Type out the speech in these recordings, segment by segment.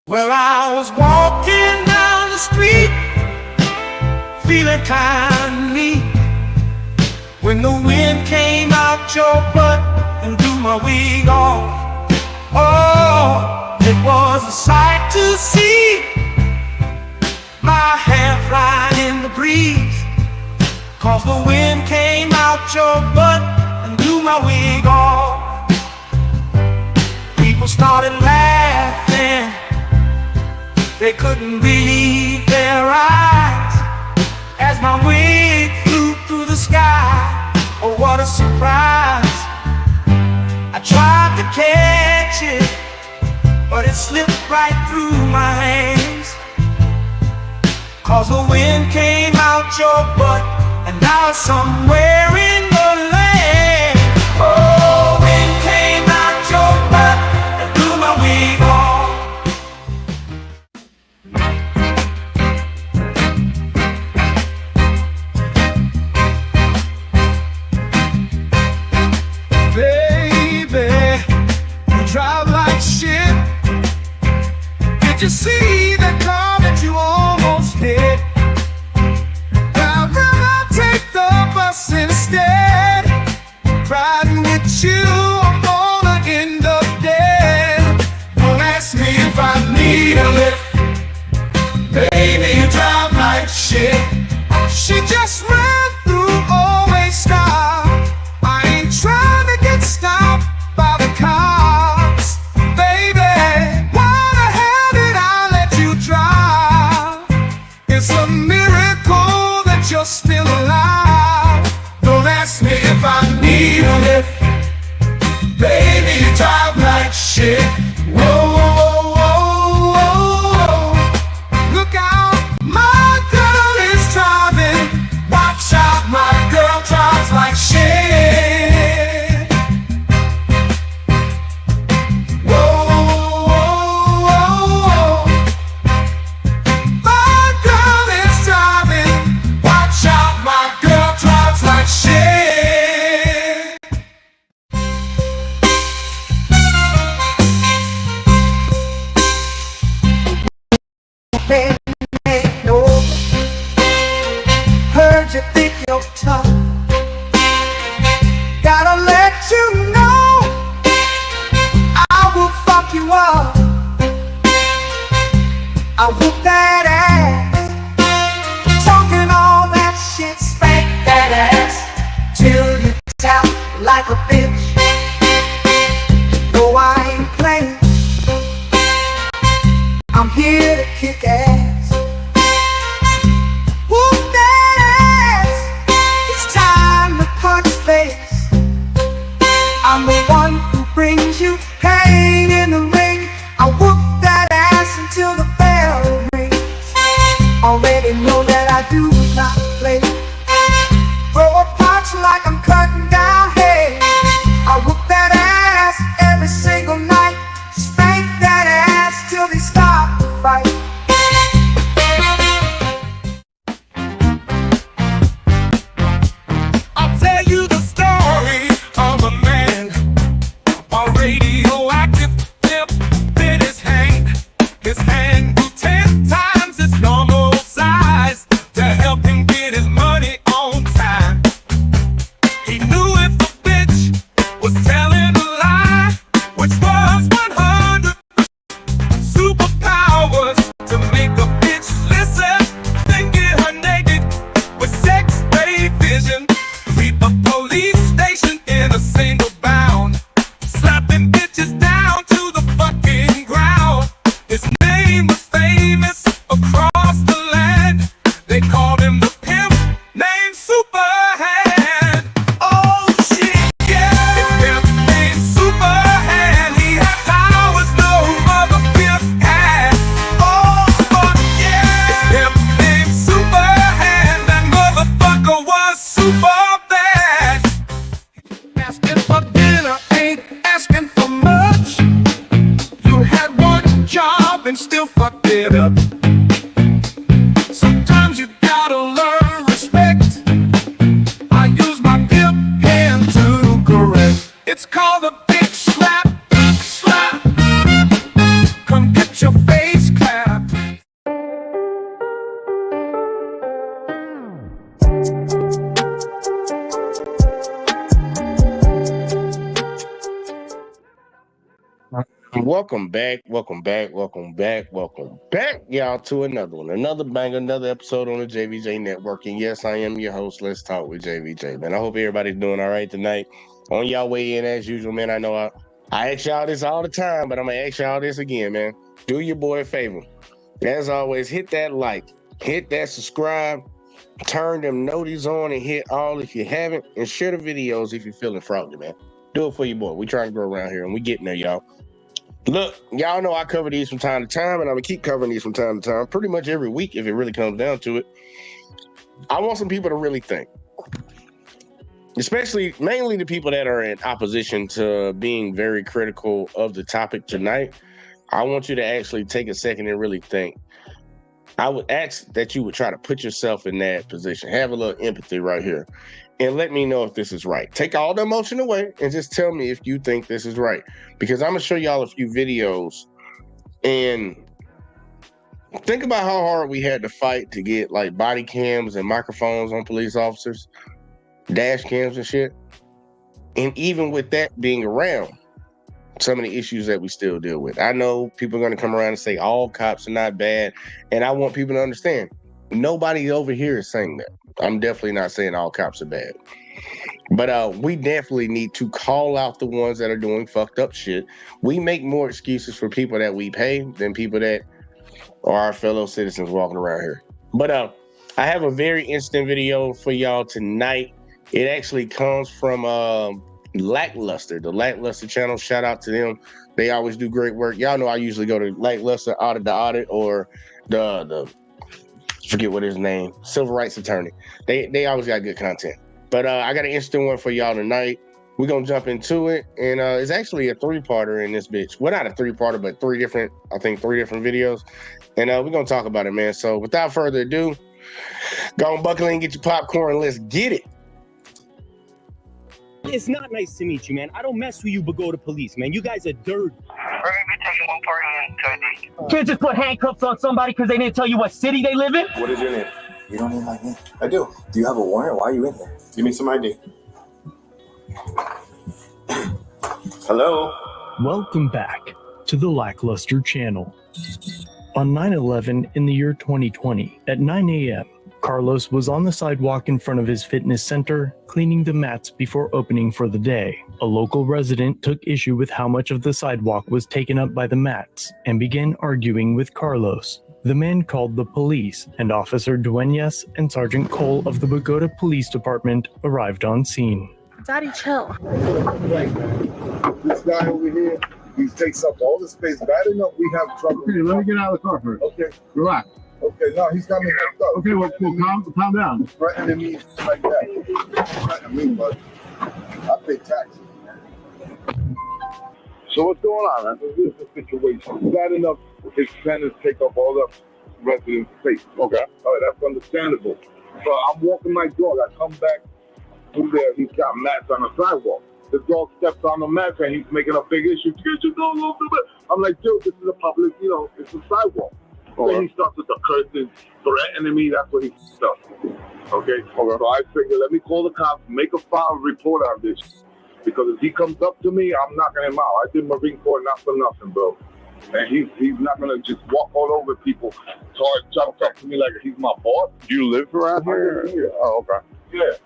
Well, I was walking down the street, feeling kind of neat, when the wind came out your butt and blew my wig off. Oh, it was a sight to see, my hair flying in the breeze, 'cause the wind came out your butt and blew my wig off. People started laughing, they couldn't believe their eyes, as my wig flew through the sky. Oh, what a surprise. I tried to catch it, but it slipped right through my hands, 'cause the wind came out your butt and now it's somewhere in the land. Oh, wind came out your butt and blew my wig off. Baby, you drive like shit. Did you see that car that you almost hit? I'd rather take the bus instead. Riding with you, I'm gonna end up dead. Don't ask me if I need a lift. Baby, you drive like shit. She just ran through, always stop. I ain't trying to get stopped by the cops. Baby, why the hell did I let you drive? It's a miracle that you're still alive. Don't ask me if I need a lift. Baby, you drive like shit. Whoa, whoa, whoa, whoa, whoa. Look out, my girl is driving. Watch out, my girl drives like shit. Whoa, whoa, whoa, whoa. My girl is driving. Watch out, my girl drives like shit. No, heard you think you're tough. Gotta let you know, I will fuck you up. I whoop that ass, talking all that shit, spank that ass till you tap like a bitch. No, I ain't playing, I'm here to kick ass. Whoop that ass, it's time to punch face. I'm the one who brings you pain in the ring. I whoop that ass until the bell rings. Already know that I do not play. Throw a punch like I'm cutting down hay. I whoop that ass every single night. Spank that ass till they stop the fight. I'll tell you the story of a man, a radioactive tip in his hand. His hand grew 10 times its normal size to help him get his money on time. He knew if the bitch was telling a lie, which was 100 superpowers to make a bitch listen, then get her naked with sex-ray vision. Sweep a police station in a single bound, slapping bitches down to the fucking ground. His name was famous across the land. They called him the pimp named Superhand. Oh shit, yeah, his pimp named Superhand. He had powers no other pimp had. Oh fuck yeah, his pimp named Superhand. That motherfucker was super bad. Asking for dinner ain't asking for much. You had one job and still fucked it up. Sometimes you gotta learn respect. I use my pimp hand to correct. It's called a bitch slap, slap. Come get your face welcome back, y'all, to another one, another banger, another episode on the JVJ Network. And yes, I am your host. Let's talk with JVJ, man. I hope everybody's doing all right tonight. On y'all way in as usual, man. I know I ask y'all this all the time, but I'm gonna ask y'all this again, man. Do your boy a favor. As always, hit that like, hit that subscribe, turn them notices on, and hit all if you haven't, and share the videos if you're feeling froggy, man. Do it for your boy. We trying to grow around here, and we getting there, y'all. Look, y'all know I cover these from time to time, and I'm going to keep covering these from time to time, pretty much every week if it really comes down to it. I want some people to really think, especially, mainly the people that are in opposition to being very critical of the topic tonight. I want you to actually take a second and really think. I would ask that you would try to put yourself in that position. Have a little empathy right here. And let me know if this is right. Take all the emotion away and just tell me if you think this is right. Because I'm going to show y'all a few videos. And think about how hard we had to fight to get like body cams and microphones on police officers, dash cams and shit. And even with that being around, some of the issues that we still deal with. I know people are going to come around and say all cops are not bad. And I want people to understand, nobody over here is saying that. I'm definitely not saying all cops are bad. But we definitely need to call out the ones that are doing fucked up shit. We make more excuses for people that we pay than people that are our fellow citizens walking around here. But I have a very interesting video for y'all tonight. It actually comes from Lackluster, the Lackluster channel. Shout out to them. They always do great work. Y'all know I usually go to Lackluster, Audit the Audit, or the forget what his name, Civil Rights Attorney. They always got good content. But I got an interesting one for y'all tonight. We're gonna jump into it, and it's actually a three-parter in this bitch. Well, not a three-parter, but three different videos, and we're gonna talk about it, man. So without further ado, go on, buckle in, get your popcorn, and let's get it. It's not nice to meet you, man. I don't mess with you, but go to police, man. You guys are dirty. Can't just put handcuffs on somebody because they didn't tell you what city they live in. What is your name? You don't need my name. I do. Do you have a warrant? Why are you in there? Give me some ID. Hello? Welcome back to the Lackluster channel. On 9/11 in the year 2020, at 9 a.m., Carlos was on the sidewalk in front of his fitness center, cleaning the mats before opening for the day. A local resident took issue with how much of the sidewalk was taken up by the mats and began arguing with Carlos. The man called the police, and Officer Duenas and Sergeant Cole of the Bogota Police Department arrived on scene. Daddy, chill. This guy over here, he takes up all the space. Bad enough we have trouble. Okay, let me get out of the car first. Okay. Relax. Okay, no, he's got me hooked up. Okay, well, calm down. He's threatening me like that. Threatening me, but I pay taxes. So what's going on, man? This is the situation. Bad enough his tenants take up all the resident space. Okay. All right, that's understandable. So I'm walking my dog. I come back through there. He's got mats on the sidewalk. The dog steps on the mats and he's making a big issue. Get your dog off the mat. I'm like, dude, this is a public, it's a sidewalk. Then he starts with the cursing, threatening me. That's what he does. Okay? So I figured, let me call the cops, make a file report on this. Because if he comes up to me, I'm knocking him out. I did Marine Corps not for nothing, bro. And he's not going to just walk all over people, try to talk to me like he's my boss. You live around here? Oh, okay. Yeah.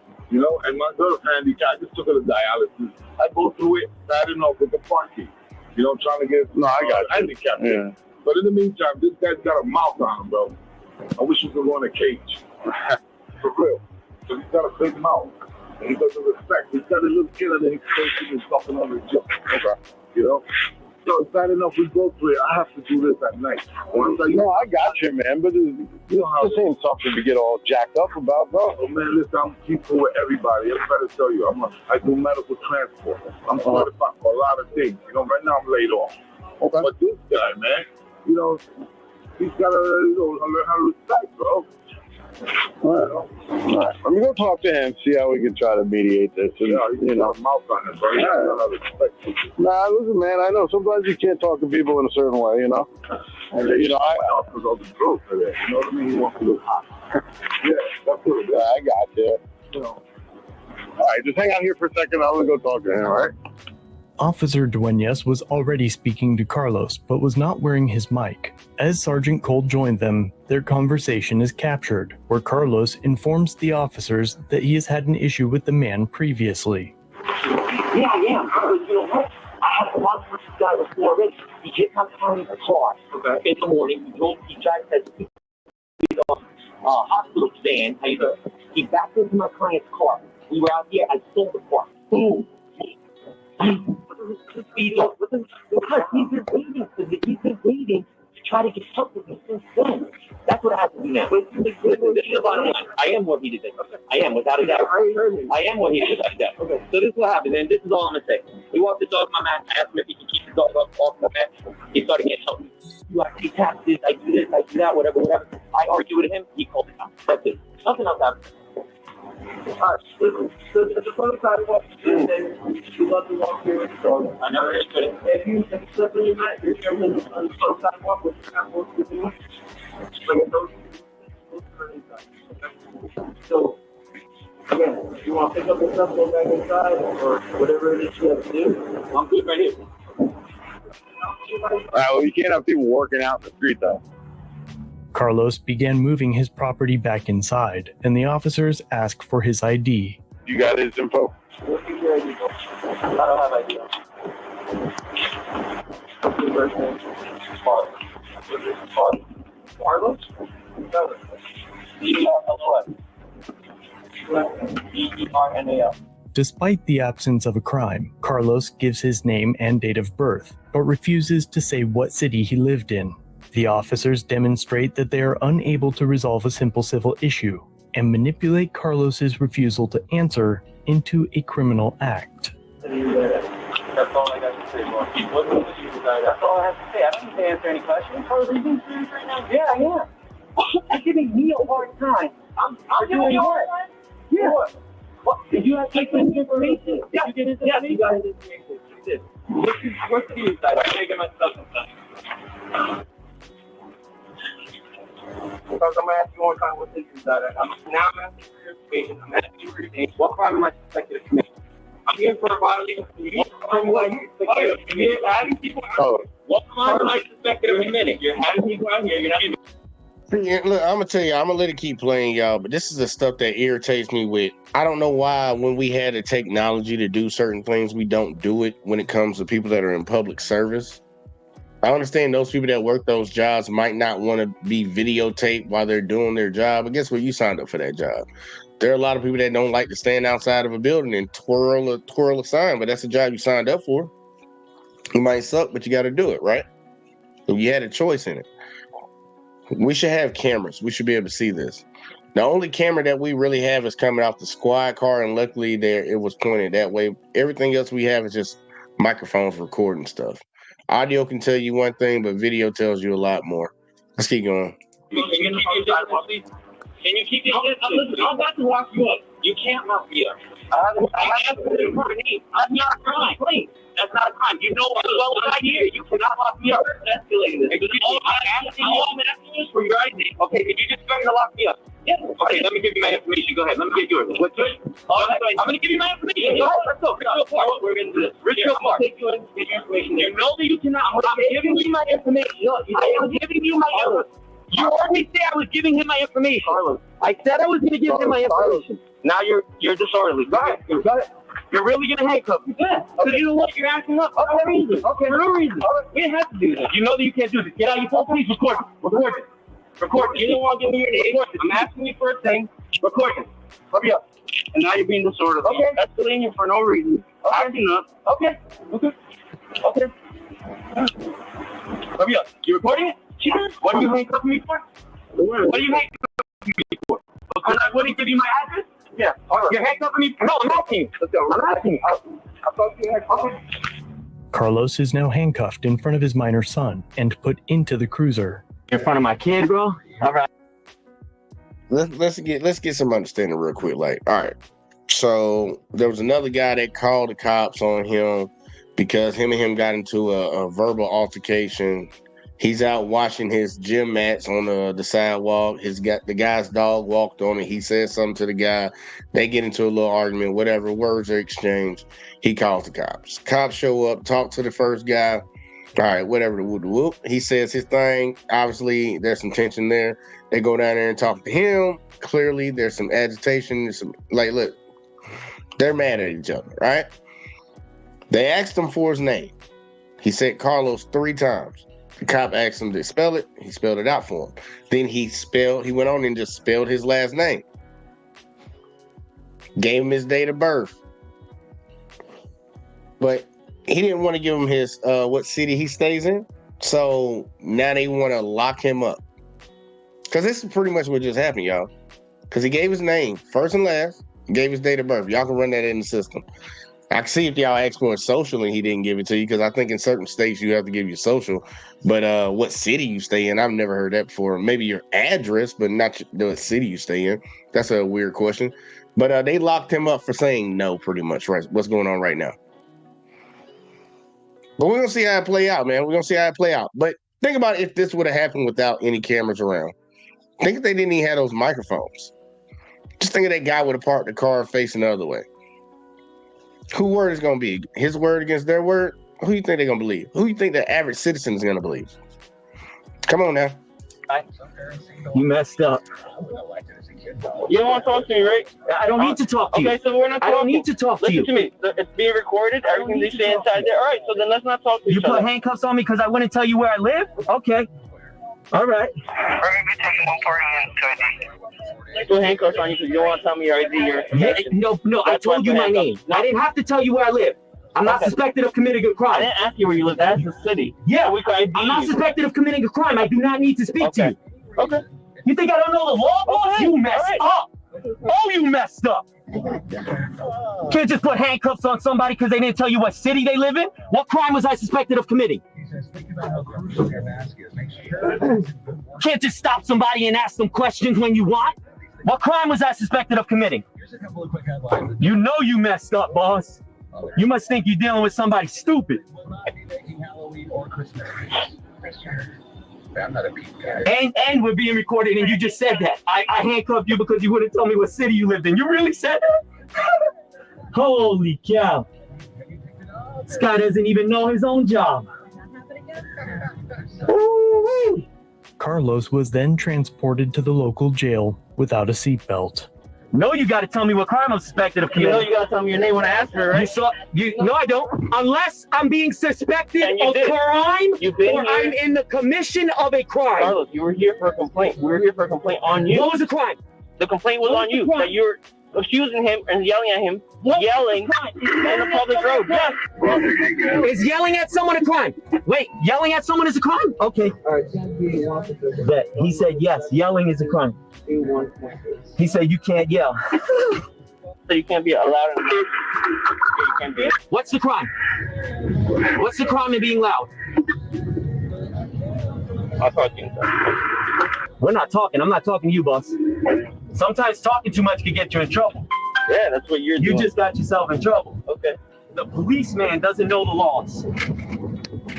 And my girl's handicapped. I just took her to dialysis. I go through it bad enough with the parking. Trying to get handicapped. Yeah. But in the meantime, this guy's got a mouth on him, bro. I wish he could go in a cage. For real. So he's got a big mouth. And he doesn't respect. He's got a little kid and he's facing and stuffing on his jaw. Okay. So it's bad enough we go through it. I have to do this at night. I got you, man. But this ain't something to get all jacked up about, bro. Oh, man, listen, I'm peaceful with everybody. I'm trying to tell you, I do medical transport. I'm certified for a lot of things. Right now I'm laid off. Okay. But this guy, man, he's got to learn how to respect, bro. All right. Let me go talk to him, see how we can try to mediate this. And, he's got a mouth on it, bro. He doesn't know how to respect. Nah, listen, man, I know sometimes you can't talk to people in a certain way, And I also know the truth for that. You know what I mean? He wants to look hot. Yeah, that's what it is. I got you. All right, just hang out here for a second. I'm going to go talk to him, all right? Officer Duenas was already speaking to Carlos, but was not wearing his mic. As Sergeant Cole joined them, their conversation is captured, where Carlos informs the officers that he has had an issue with the man previously. Yeah, I am. You know what? I had a lot of this guy before already. He gets out of the car in the morning. He drives that hospital van. He backed into my client's car. We were out here. I sold the car. Boom. Because he's been waiting to try to get help with me since then. That's what I have to do now. I am what he did. I am, without a doubt. I am what he did, without a doubt. Okay, so this is what happened, and this is all I'm going to say. He walked the dog on my mat. I asked him if he can keep the dog off my mat. He started getting help. I pay taxes, I do this, I do that, whatever. I argue with him, he called the cops. That's it. Nothing else happened. Alright, listen, so the front side of what you said, you love to walk here with the dog. I never understood it. If you slip in your mat, you're on the front sidewalk with the apples with you. So, again, if you want to pick up the stuff, go back inside, or whatever it is you have to do, I'm good right here. Alright, well, you can't have people working out in the street, though. Carlos began moving his property back inside, and the officers asked for his ID. You got his info? What's your ID? I don't have ID. What's your first name? Carlos? E-R-N-A-L. Despite the absence of a crime, Carlos gives his name and date of birth, but refuses to say what city he lived in. The officers demonstrate that they are unable to resolve a simple civil issue and manipulate Carlos's refusal to answer into a criminal act. That's all I got to say, boss. That's all I have to say. I don't need to answer any questions. Carlos, are you being serious right now? Yeah, I am. You're giving me a hard time. I'm giving you a hard time? Yeah. What? Did you have to take this information? Yeah. You get his information? Yeah, you got his information. You did. What's the inside? I'm taking my stuff inside. Because I'm going to ask you one time what's this inside. I'm asking for your information. I'm asking you for your name. What crime am I suspected of committing? I'm here for a bodily injury. You're having people out here. What crime am I suspected of committing? You're having people out here. You're not even... Look, I'm gonna tell you, I'm gonna let it keep playing, y'all, but this is the stuff that irritates me with. I don't know why when we had the technology to do certain things, we don't do it when it comes to people that are in public service. I understand those people that work those jobs might not want to be videotaped while they're doing their job, but guess what? You signed up for that job. There are a lot of people that don't like to stand outside of a building and twirl a sign, but that's the job you signed up for. It might suck, but you got to do it, right? So you had a choice in it. We should have cameras. We should be able to see this. The only camera that we really have is coming off the squad car, and luckily there it was pointed that way. Everything else we have is just microphones recording stuff. Audio can tell you one thing, but video tells you a lot more. Let's keep going. Can you keep it? I'm about to lock you up. You can't lock me up. I have to put it in front of me. That's not a crime. Please. That's not a crime. You know as well as I hear. You cannot lock me up. Escalating this. All I'm asking is for your ID. Okay, did you just threaten to lock me up? Yeah. Okay, let me give you my information. Go ahead. Let me get yours. What's yours? I'm going to give you my information. Go ahead. Let's go. Richfield Park. We're going to do this. Richfield Park. Take you in, get your information. You know that you cannot. I'm giving you my information. I'm giving you my information. You heard me say I was giving him my information. Carlos. I said I was going to give him my information. Now you're disorderly. Go ahead. Go ahead. You're really going to handcuff me? Yeah. Because you know what? You're acting up. For no reason. Okay. For no reason. We didn't have to do this. You know that you can't do this. Get out of your phone, please. Record it. Record it. Record it. You don't want to give me your name. I'm asking you for a thing. Record it. Hurry up. And now you're being disorderly. Okay. Escalating you for no reason. Okay. Acting up. Okay. Okay. Okay. Hurry up. You recording it? Sure. What are you handcuffing me for? What are you handcuffing me for? Because I wouldn't give you my address? Yeah. All right. You're handcuffing me? No, I'm asking you. Let's go. I'm asking you. I thought you had coffee. Carlos is now handcuffed in front of his minor son and put into the cruiser. In front of my kid, bro? All right. Let's get some understanding real quick. Like, all right. So there was another guy that called the cops on him because him and him got into a verbal altercation. He's out washing his gym mats on the sidewalk. The guy's dog walked on it. He says something to the guy. They get into a little argument, whatever, words are exchanged. He calls the cops. Cops show up, talk to the first guy. All right, whatever, whoop. He says his thing. Obviously, there's some tension there. They go down there and talk to him. Clearly, there's some agitation. Look, they're mad at each other, right? They asked him for his name. He said Carlos 3 times. The cop asked him to spell it. He spelled it out for him. Then he went on and just spelled his last name. Gave him his date of birth. But he didn't want to give him his what city he stays in. So now they want to lock him up. Because this is pretty much what just happened, y'all. Because he gave his name, first and last, gave his date of birth. Y'all can run that in the system. I can see if y'all asked for his social and he didn't give it to you, because I think in certain states you have to give your social. But what city you stay in, I've never heard that before. Maybe your address, but not the city you stay in. That's a weird question. But they locked him up for saying no, pretty much, right? What's going on right now? But we're going to see how it play out, man. We're going to see how it play out. But think about if this would have happened without any cameras around. Think if they didn't even have those microphones. Just think of that guy with a parked the car facing the other way. Whose word is going to be? His word against their word? Who do you think they're going to believe? Who do you think the average citizen is going to believe? Come on now. You messed up. You don't want to talk to me, right? I don't need to talk to you. Okay, so we're not talking. I don't need to talk to you. Listen to me. It's being recorded. Everything they say inside there. All right, so then let's not talk to each You other. put handcuffs on me because I wouldn't tell you where I live? Okay. All right. We're going to be taking 140 put handcuffs on you because you don't want to tell me your ID, your information. No, I told you my name. I didn't have to tell you where I live. I'm not suspected of committing a I crime. didn't ask you where you live. That's the city. Yeah, we can ID I'm not you. suspected of committing a crime. I do not need to speak to you. Okay. You think I don't know the law? Oh, hey. You messed up. Oh, you messed up. Can't just put handcuffs on somebody because they didn't tell you what city they live in. What crime was I suspected of committing? Can't just stop somebody and ask them questions when you want. What crime was I suspected of committing? You know you messed up, boss. You must think you're dealing with somebody stupid. And we're being recorded, and you just said that. I handcuffed you because you wouldn't tell me what city you lived in. You really said that? Holy cow. This guy doesn't even know his own job. Ooh-wee. Carlos was then transported to the local jail without a seatbelt. No, you got to tell me what crime I'm suspected of committing. You know you got to tell me your name when I ask for it, right? No, I don't. Unless I'm being suspected of crime or I'm in the commission of a crime. Carlos, you were here for a complaint. We were here for a complaint on you. What was the crime? The complaint was on you. That you were accusing him and yelling at him, yelling in a public road. Yes. Is yelling at someone a crime? Wait, yelling at someone is a crime? Okay. All right. Bet. He said yes, yelling is a crime. He said you can't yell. So you can't be allowed in the you can't be. What's the crime? What's the crime in being loud? I'll talk to you. We're not talking. I'm not talking to you, boss. Sometimes talking too much can get you in trouble. Yeah, that's what you're doing. You just got yourself in trouble. Okay. The policeman doesn't know the laws.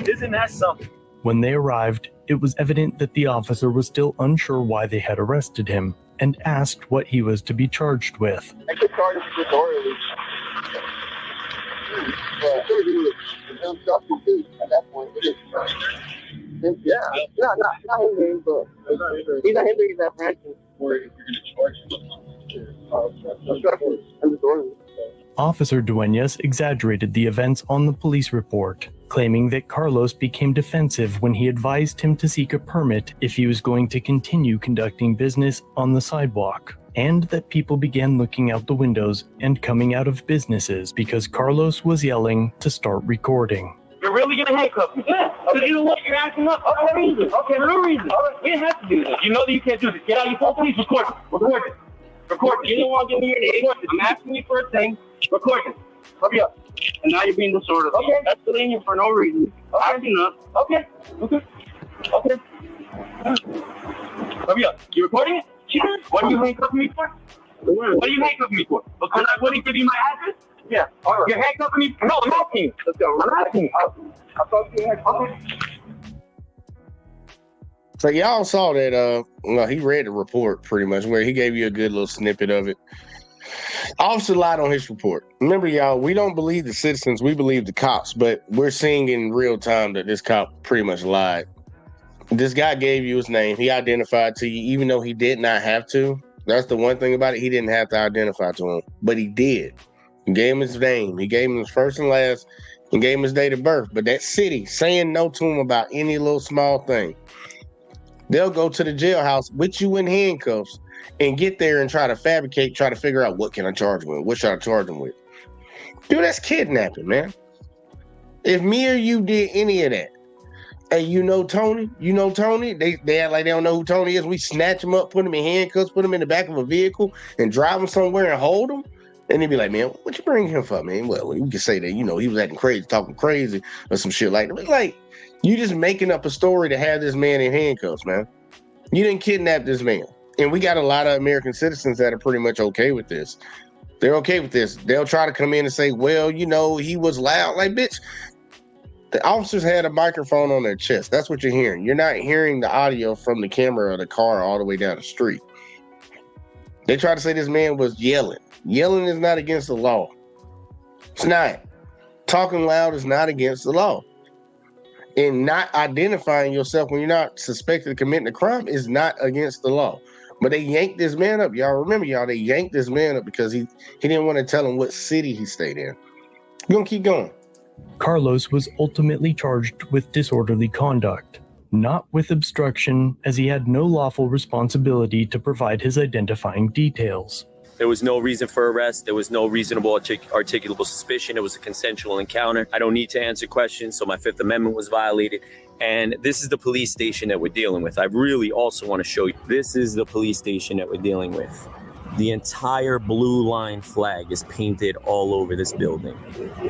Isn't that something? When they arrived, it was evident that the officer was still unsure why they had arrested him and asked what he was to be charged with. I could charge you disorderly. At that point, yeah, not hindering, but he's not hindering that practice. Or if you're going to charge him, and disorderly. Officer Duenas exaggerated the events on the police report, claiming that Carlos became defensive when he advised him to seek a permit if he was going to continue conducting business on the sidewalk, and that people began looking out the windows and coming out of businesses because Carlos was yelling to start recording. You're really going to handcuff me? Yeah. Because you know what? You're acting up for no reason. Okay, for no reason. All right. We didn't have to do this. You know that you can't do this. Get out of your phone, please. Record it. Record it. Record it. You don't want to give me your name. I'm asking you for a thing. Record it. Hurry up. And now you're being disorderly. Okay. That's delaying you for no reason. Okay. Acting up. Okay. Okay. Okay. Hurry up. You recording it? Sure. What are you handcuffing me for? What are you handcuffing me for? Because I wouldn't give you my address? Yeah. All right. You're handcuffing me? No, I'm asking you. Let's go. I'm asking you. I'll talk to you next. Okay. So y'all saw that well, he read the report pretty much where he gave you a good little snippet of it. Officer lied on his report. Remember, y'all, we don't believe the citizens, we believe the cops, but we're seeing in real time that this cop pretty much lied. This guy gave you his name. He identified to you, even though he did not have to. That's the one thing about it. He didn't have to identify to him, but he did. He gave him his name. He gave him his first and last, and gave him his date of birth. But that city saying no to him about any little small thing, they'll go to the jailhouse with you in handcuffs and get there and try to fabricate, try to figure out what can I charge him with? What should I charge him with? Dude, that's kidnapping, man. If me or you did any of that, hey, you know Tony, they act like they don't know who Tony is. We snatch him up, put him in handcuffs, put him in the back of a vehicle and drive him somewhere and hold him. And they'd be like, man, what you bring him for, man? Well, you can say that, he was acting crazy, talking crazy or some shit like that. But like, you just making up a story to have this man in handcuffs, man. You didn't kidnap this man. And we got a lot of American citizens that are pretty much okay with this. They're okay with this. They'll try to come in and say, well, he was loud. Like, bitch, the officers had a microphone on their chest. That's what you're hearing. You're not hearing the audio from the camera of the car all the way down the street. They tried to say this man was yelling. Yelling is not against the law. It's not. Talking loud is not against the law. And not identifying yourself when you're not suspected of committing a crime is not against the law. But they yanked this man up. Y'all remember, they yanked this man up because he didn't want to tell them what city he stayed in. We're going to keep going. Carlos was ultimately charged with disorderly conduct, not with obstruction, as he had no lawful responsibility to provide his identifying details. There was no reason for arrest. There was no reasonable articulable suspicion. It was a consensual encounter. I don't need to answer questions, so my Fifth Amendment was violated. And this is the police station that we're dealing with. I really also want to show you, this is the police station that we're dealing with. The entire blue line flag is painted all over this building.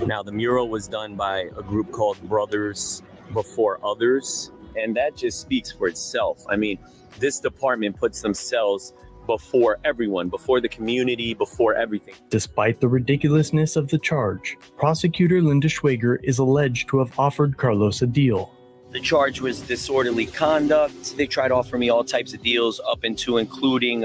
Now, the mural was done by a group called Brothers Before Others, and that just speaks for itself. I mean, this department puts themselves before everyone, before the community, before everything. Despite the ridiculousness of the charge, prosecutor Linda Schwager is alleged to have offered Carlos a deal. The charge was disorderly conduct. They tried to offer me all types of deals, up into including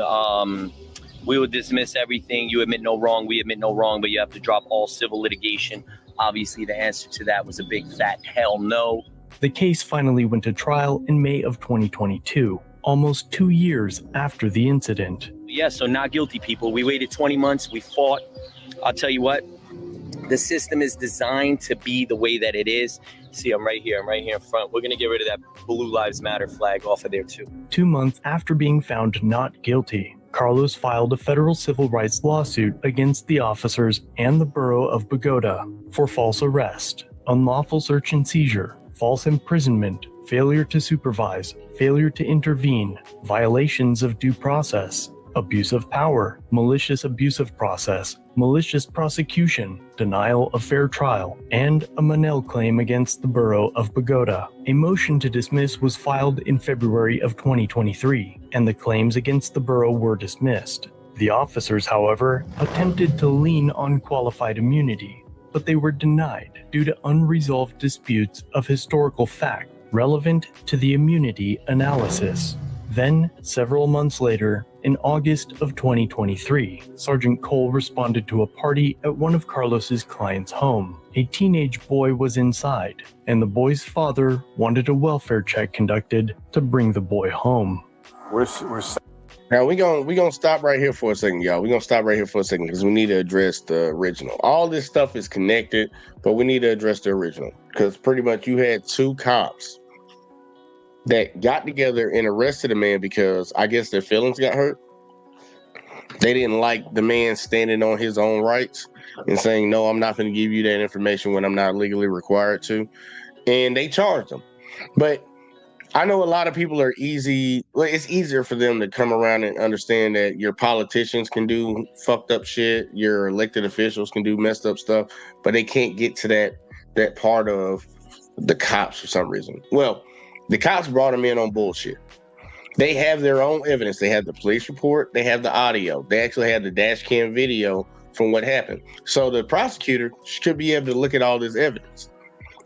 we will dismiss everything. You admit no wrong, we admit no wrong, but you have to drop all civil litigation. Obviously, the answer to that was a big fat hell no. The case finally went to trial in May of 2022, almost 2 years after the incident. Yeah, so not guilty, people. We waited 20 months. We fought. I'll tell you what, the system is designed to be the way that it is. See, I'm right here in front. We're going to get rid of that Blue Lives Matter flag off of there, too. 2 months after being found not guilty, Carlos filed a federal civil rights lawsuit against the officers and the borough of Bogota for false arrest, unlawful search and seizure, false imprisonment, failure to supervise, failure to intervene, violations of due process, abuse of power, malicious abuse of process, malicious prosecution, denial of fair trial, and a Monell claim against the borough of Bogota. A motion to dismiss was filed in February of 2023, and the claims against the borough were dismissed. The officers, however, attempted to lean on qualified immunity, but they were denied due to unresolved disputes of historical fact relevant to the immunity analysis. Then, several months later, in August of 2023, Sergeant Cole responded to a party at one of Carlos's clients' home. A teenage boy was inside, and the boy's father wanted a welfare check conducted to bring the boy home. Now we're gonna stop right here for a second, y'all. We're gonna stop right here for a second because we need to address the original. All this stuff is connected, but we need to address the original because pretty much you had two cops that got together and arrested a man because I guess their feelings got hurt. They didn't like the man standing on his own rights and saying, no, I'm not going to give you that information when I'm not legally required to. And they charged him. But I know a lot of people are it's easier for them to come around and understand that your politicians can do fucked up shit, your elected officials can do messed up stuff, but they can't get to that part of the cops for some reason. Well, the cops brought him in on bullshit. They have their own evidence. They have the police report. They have the audio. They actually have the dash cam video from what happened. So the prosecutor should be able to look at all this evidence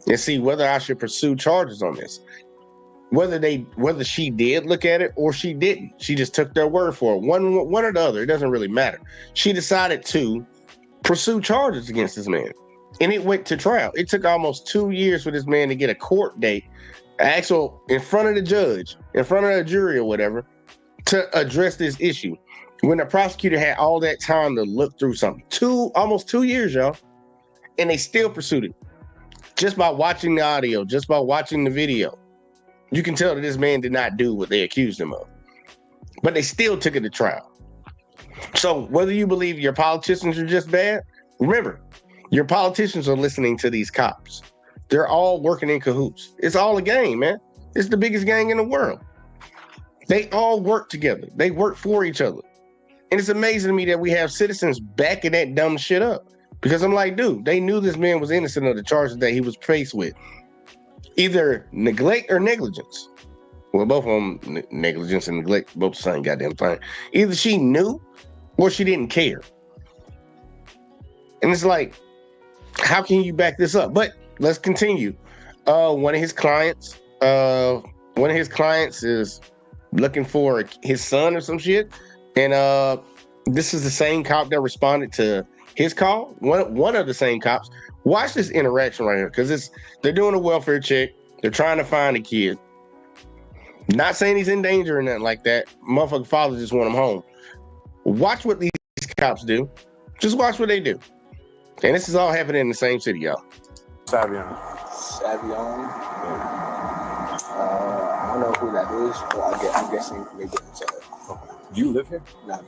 and see whether I should pursue charges on this. whether she did look at it or she didn't. She just took their word for it. One or the other. It doesn't really matter. She decided to pursue charges against this man. And it went to trial. It took almost 2 years for this man to get a court date, actual in front of the judge, in front of a jury or whatever, to address this issue. When the prosecutor had all that time to look through something. Almost 2 years, y'all. And they still pursued it. Just by watching the audio, just by watching the video. You can tell that this man did not do what they accused him of. But they still took it to trial. So whether you believe your politicians are just bad, remember, your politicians are listening to these cops. They're all working in cahoots. It's all a game, man. It's the biggest gang in the world. They all work together. They work for each other. And it's amazing to me that we have citizens backing that dumb shit up. Because I'm like, dude, they knew this man was innocent of the charges that he was faced with. Either neglect or negligence. Well, both of them, negligence and neglect, both the same goddamn thing. Either she knew or she didn't care. And it's like, how can you back this up? But let's continue. One of his clients is looking for his son or some shit. And this is the same cop that responded to his call. One of the same cops. Watch this interaction right here, because they're doing a welfare check. They're trying to find a kid. Not saying he's in danger or nothing like that. Motherfucking father just want him home. Watch what these cops do. Just watch what they do. And this is all happening in the same city, y'all. Savion. I don't know who that is, but I'm guessing maybe it's okay. Do you live here? No.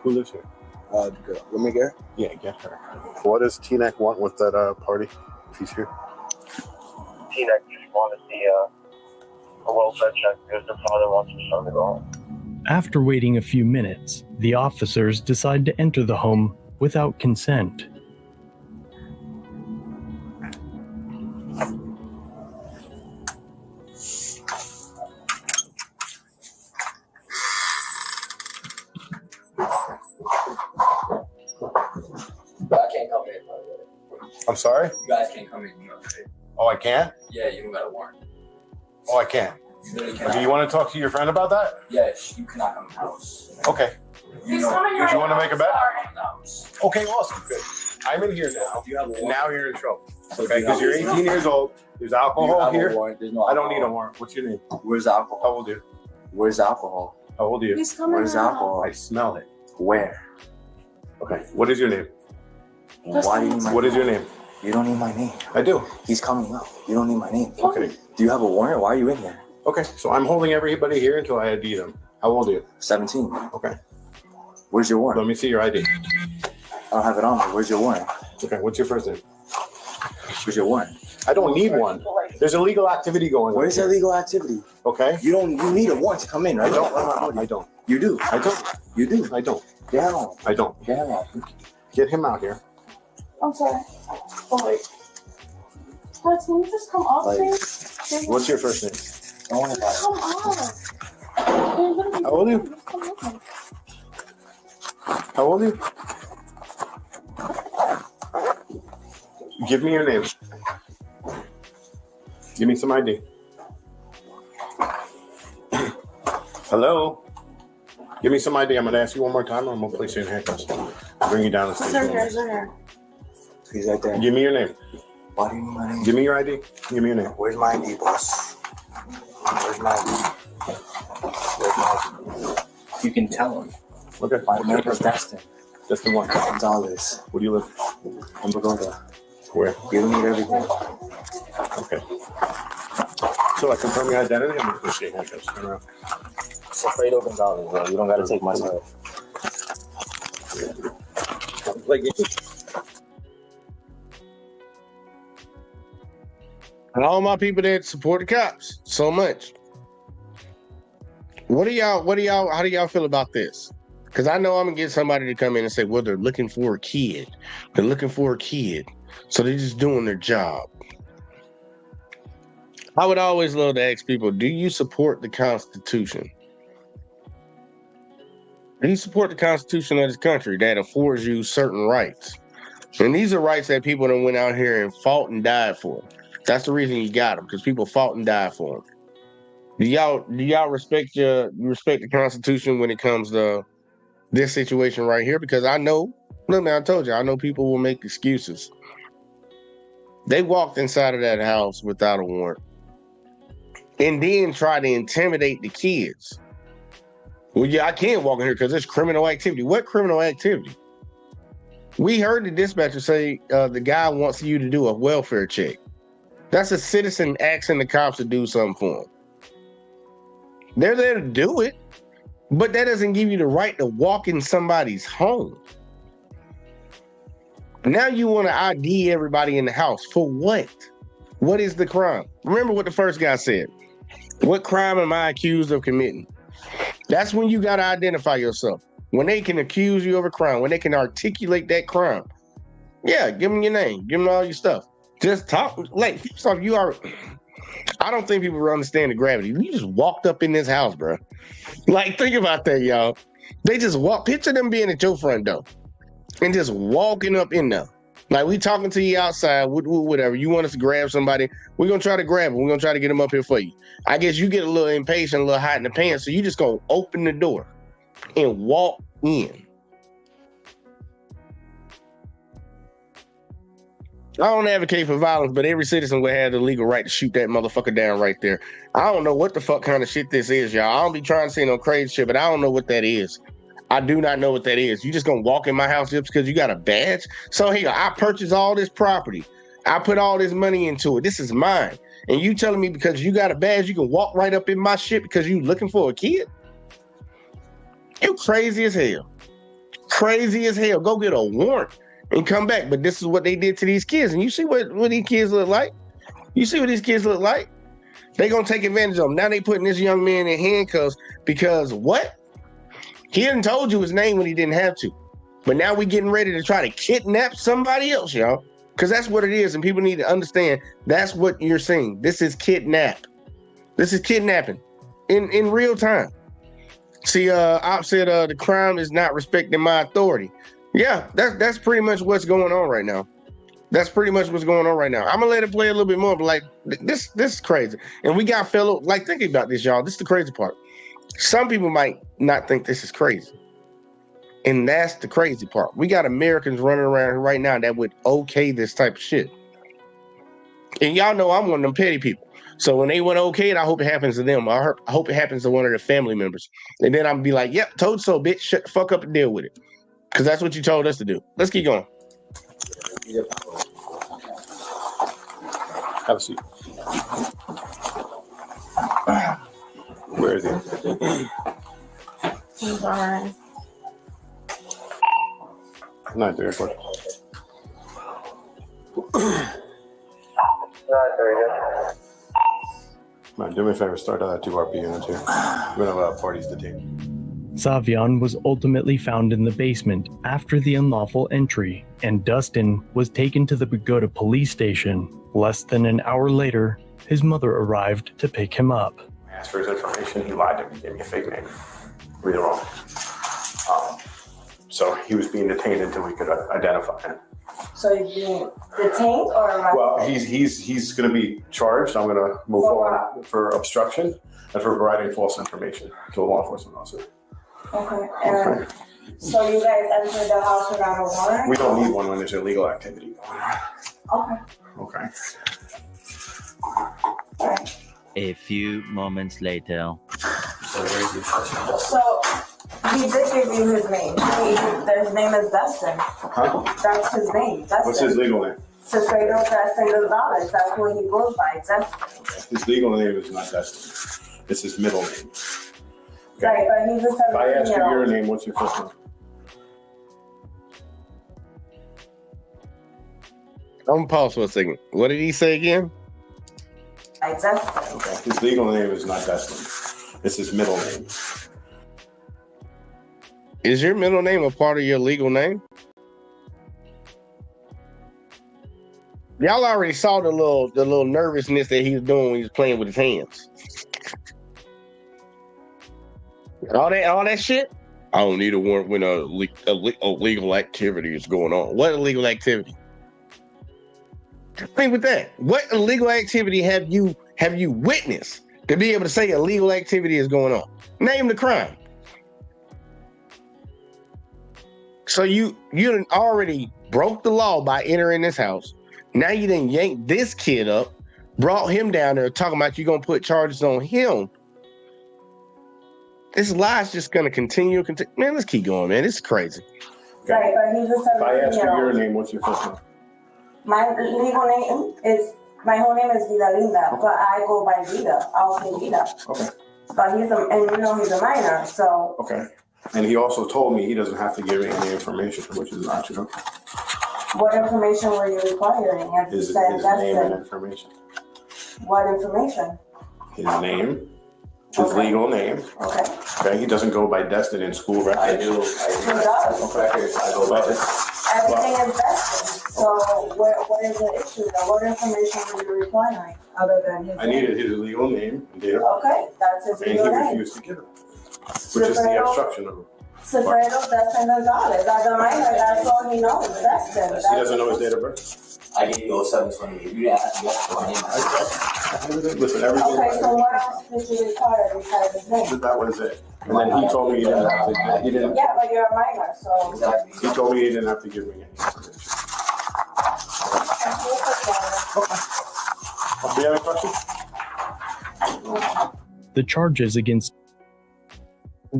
Who lives here? The girl. Let me get her? Yeah, get her. What does T-Neck want with that party if he's here? T-Neck just want to see a welfare check because the father wants his son to go home. After waiting a few minutes, the officers decide to enter the home without consent. I can't come in, by the way. I'm sorry? You guys can't come in. Oh, I can't? Yeah, you don't got a warrant. Oh, I can't. You literally cannot. Okay, you want to talk to your friend about that? Yes, you cannot come in the house. Okay. He's coming Did you want to make a bet? house. Okay, awesome. Good. I'm in here now. You have a warrant. And now you're in trouble. So Okay, because you're 18 years old. There's alcohol here. There's no alcohol. I don't need a warrant. What's your name? Where's the alcohol? How old are you? Where's the alcohol? How old are you? He's coming Where's the out. alcohol? I smell it. Where? Okay, what is your name? Why do you need my What is your name? You don't need my name. I do. He's coming out. You don't need my name. Okay. Do you have a warrant? Why are you in there? Okay, so I'm holding everybody here until I ID them. How old are you? 17. Okay. Where's your warrant? Let me see your ID. I don't have it on me. Where's your warrant? Okay, what's your first name? Where's your warrant? I don't need one. There's illegal activity going on. Where's here. illegal activity? Okay. You need a warrant to come in, right? I don't. You do. I don't. You do. I don't. Get out. I don't. Get out. Get him out here. I'm sorry. Oh, wait. Let's can you just come off, please? What's your first name? Don't worry about Come on. How old are you? Come on. How old are you? Give me your name. Give me some ID. Hello? Give me some ID. I'm going to ask you one more time, and I'm going to place you in handcuffs. Bring you down the Sir, here, stage. sir, here. He's right there. Give me your name. Why do you need my name? Give me your ID. Give me your name. Where's my ID, boss? Where's my ID? Where's my ID? You can tell him. Okay. My name is Destin. That's the one. Gonzalez. Where do you live? I'm Pagoda. Where? You don't need everything. Okay. So I confirm your identity. I'm going to place you in handcuffs. Turn around. It's Alfredo Gonzalez, bro. You don't got to take my side. Like, And all my people that support the cops so much. How do y'all feel about this? Because I know I'm gonna get somebody to come in and say, well, they're looking for a kid. They're looking for a kid. So they're just doing their job. I would always love to ask people, do you support the Constitution? Do you support the Constitution of this country that affords you certain rights? And these are rights that people that went out here and fought and died for. That's the reason you got them, because people fought and died for them. Do y'all respect the Constitution when it comes to this situation right here? Because I know, look, man, I told you, I know people will make excuses. They walked inside of that house without a warrant and then try to intimidate the kids. Well, yeah, I can't walk in here because it's criminal activity. What criminal activity? We heard the dispatcher say the guy wants you to do a welfare check. That's a citizen asking the cops to do something for him. They're there to do it, but that doesn't give you the right to walk in somebody's home. Now you want to ID everybody in the house. For what? What is the crime? Remember what the first guy said. What crime am I accused of committing? That's when you got to identify yourself. When they can accuse you of a crime, when they can articulate that crime. Yeah, give them your name. Give them all your stuff. Just talk. Like, you are... I don't think people understand the gravity. You just walked up in this house, bro. Like, think about that, y'all. They just walk. Picture them being at your front door and just walking up in there. Like, we talking to you outside, whatever. You want us to grab somebody, we're going to try to grab them. We're going to try to get them up here for you. I guess you get a little impatient, a little hot in the pants, so you just going to open the door and walk in. I don't advocate for violence, but every citizen would have the legal right to shoot that motherfucker down right there. I don't know what the fuck kind of shit this is, y'all. I don't be trying to say no crazy shit, but I don't know what that is. I do not know what that is. You just gonna walk in my house just because you got a badge? So here, I purchased all this property. I put all this money into it. This is mine. And you telling me because you got a badge, you can walk right up in my shit because you looking for a kid? You crazy as hell. Crazy as hell. Go get a warrant and come back. But this is what they did to these kids. And you see what these kids look like? You see what these kids look like? They gonna take advantage of them. Now they putting this young man in handcuffs because what? He hadn't told you his name when he didn't have to. But now we getting ready to try to kidnap somebody else, y'all. Because that's what it is. And people need to understand that's what you're seeing. This is kidnap. This is kidnapping in real time. See, Op said the crime is not respecting my authority. Yeah, that's pretty much what's going on right now. That's pretty much what's going on right now. I'm gonna let it play a little bit more, but like this is crazy. And we got like thinking about this, y'all. This is the crazy part. Some people might not think this is crazy. And that's the crazy part. We got Americans running around right now that would okay this type of shit. And y'all know I'm one of them petty people. So when they want to okay it, I hope it happens to them. I hope it happens to one of their family members. And then I'm be like, yep, told so, bitch. Shut the fuck up and deal with it. Because that's what you told us to do. Let's keep going. Yep. Have a seat. Where is he? He's alright. Not at the airport. Man, do me a favor, start 2 RP unit here. We're gonna have parties to take. Savion was ultimately found in the basement after the unlawful entry, and Dustin was taken to the Pagoda police station. Less than an hour later, his mother arrived to pick him up. I asked for his information, he lied to me, gave me a fake name. Read it wrong. So he was being detained until we could identify him. So he's being detained or arrested? Well, he's going to be charged. I'm going to move forward for obstruction and for providing false information to a law enforcement officer. Okay. And so you guys entered the house without a warrant? We don't need one when there's illegal activity going on. Okay. Okay. A few moments later. So he did give you his name. His name is Dustin. Huh? That's his name. Dustin. What's his legal name? Cicero Dustin Gonzalez. That's what he goes by, Dustin. His legal name is not Dustin. It's his middle name. Okay. Right, but he's a 17-year-old. If I ask you your name, what's your first name? I'm gonna pause for a second. What did he say again? Dustin. Okay. His legal name is not Dustin. It's his middle name. Is your middle name a part of your legal name? Y'all already saw the little nervousness that he was doing when he was playing with his hands. All that shit. I don't need a warrant when a legal activity is going on. What illegal activity? Think with that. What illegal activity have you witnessed to be able to say illegal activity is going on. Name the crime. So you done already broke the law by entering this house. Now you done yanked this kid up, brought him down there talking about you gonna put charges on him. This lie's just gonna continue. Man, let's keep going, man. This is crazy. Right, but he's a If I ask you 17-year-old. your name, what's your first name? My legal name is, my whole name is Vidalinda, but I go by Vida. I'll say Vida. Okay. But he's a minor, so. Okay. And he also told me he doesn't have to give me any information, which is not true. What information were you requiring? As you His said, name and information. What information? His name, his legal name. Okay. Okay. He doesn't go by Destin in school records. He does. I go by this. Everything is vested. So what is the issue? What information were you requiring other than his I needed his legal name and date of birth. Okay, that's his And he legal name. refused to give it, which is the obstruction of it. Sifredo Destin Gonzalez. As a minor, that's all he knows. Destin. He doesn't know his date of birth? I gave you 0728. You asked me for my name. Listen, everything. Okay, so what else did you require besides his name? That was it. And then he told me he didn't have to, Yeah, but you're a minor, so. he told me he didn't have to give me any information. Do you have any questions? The charges against.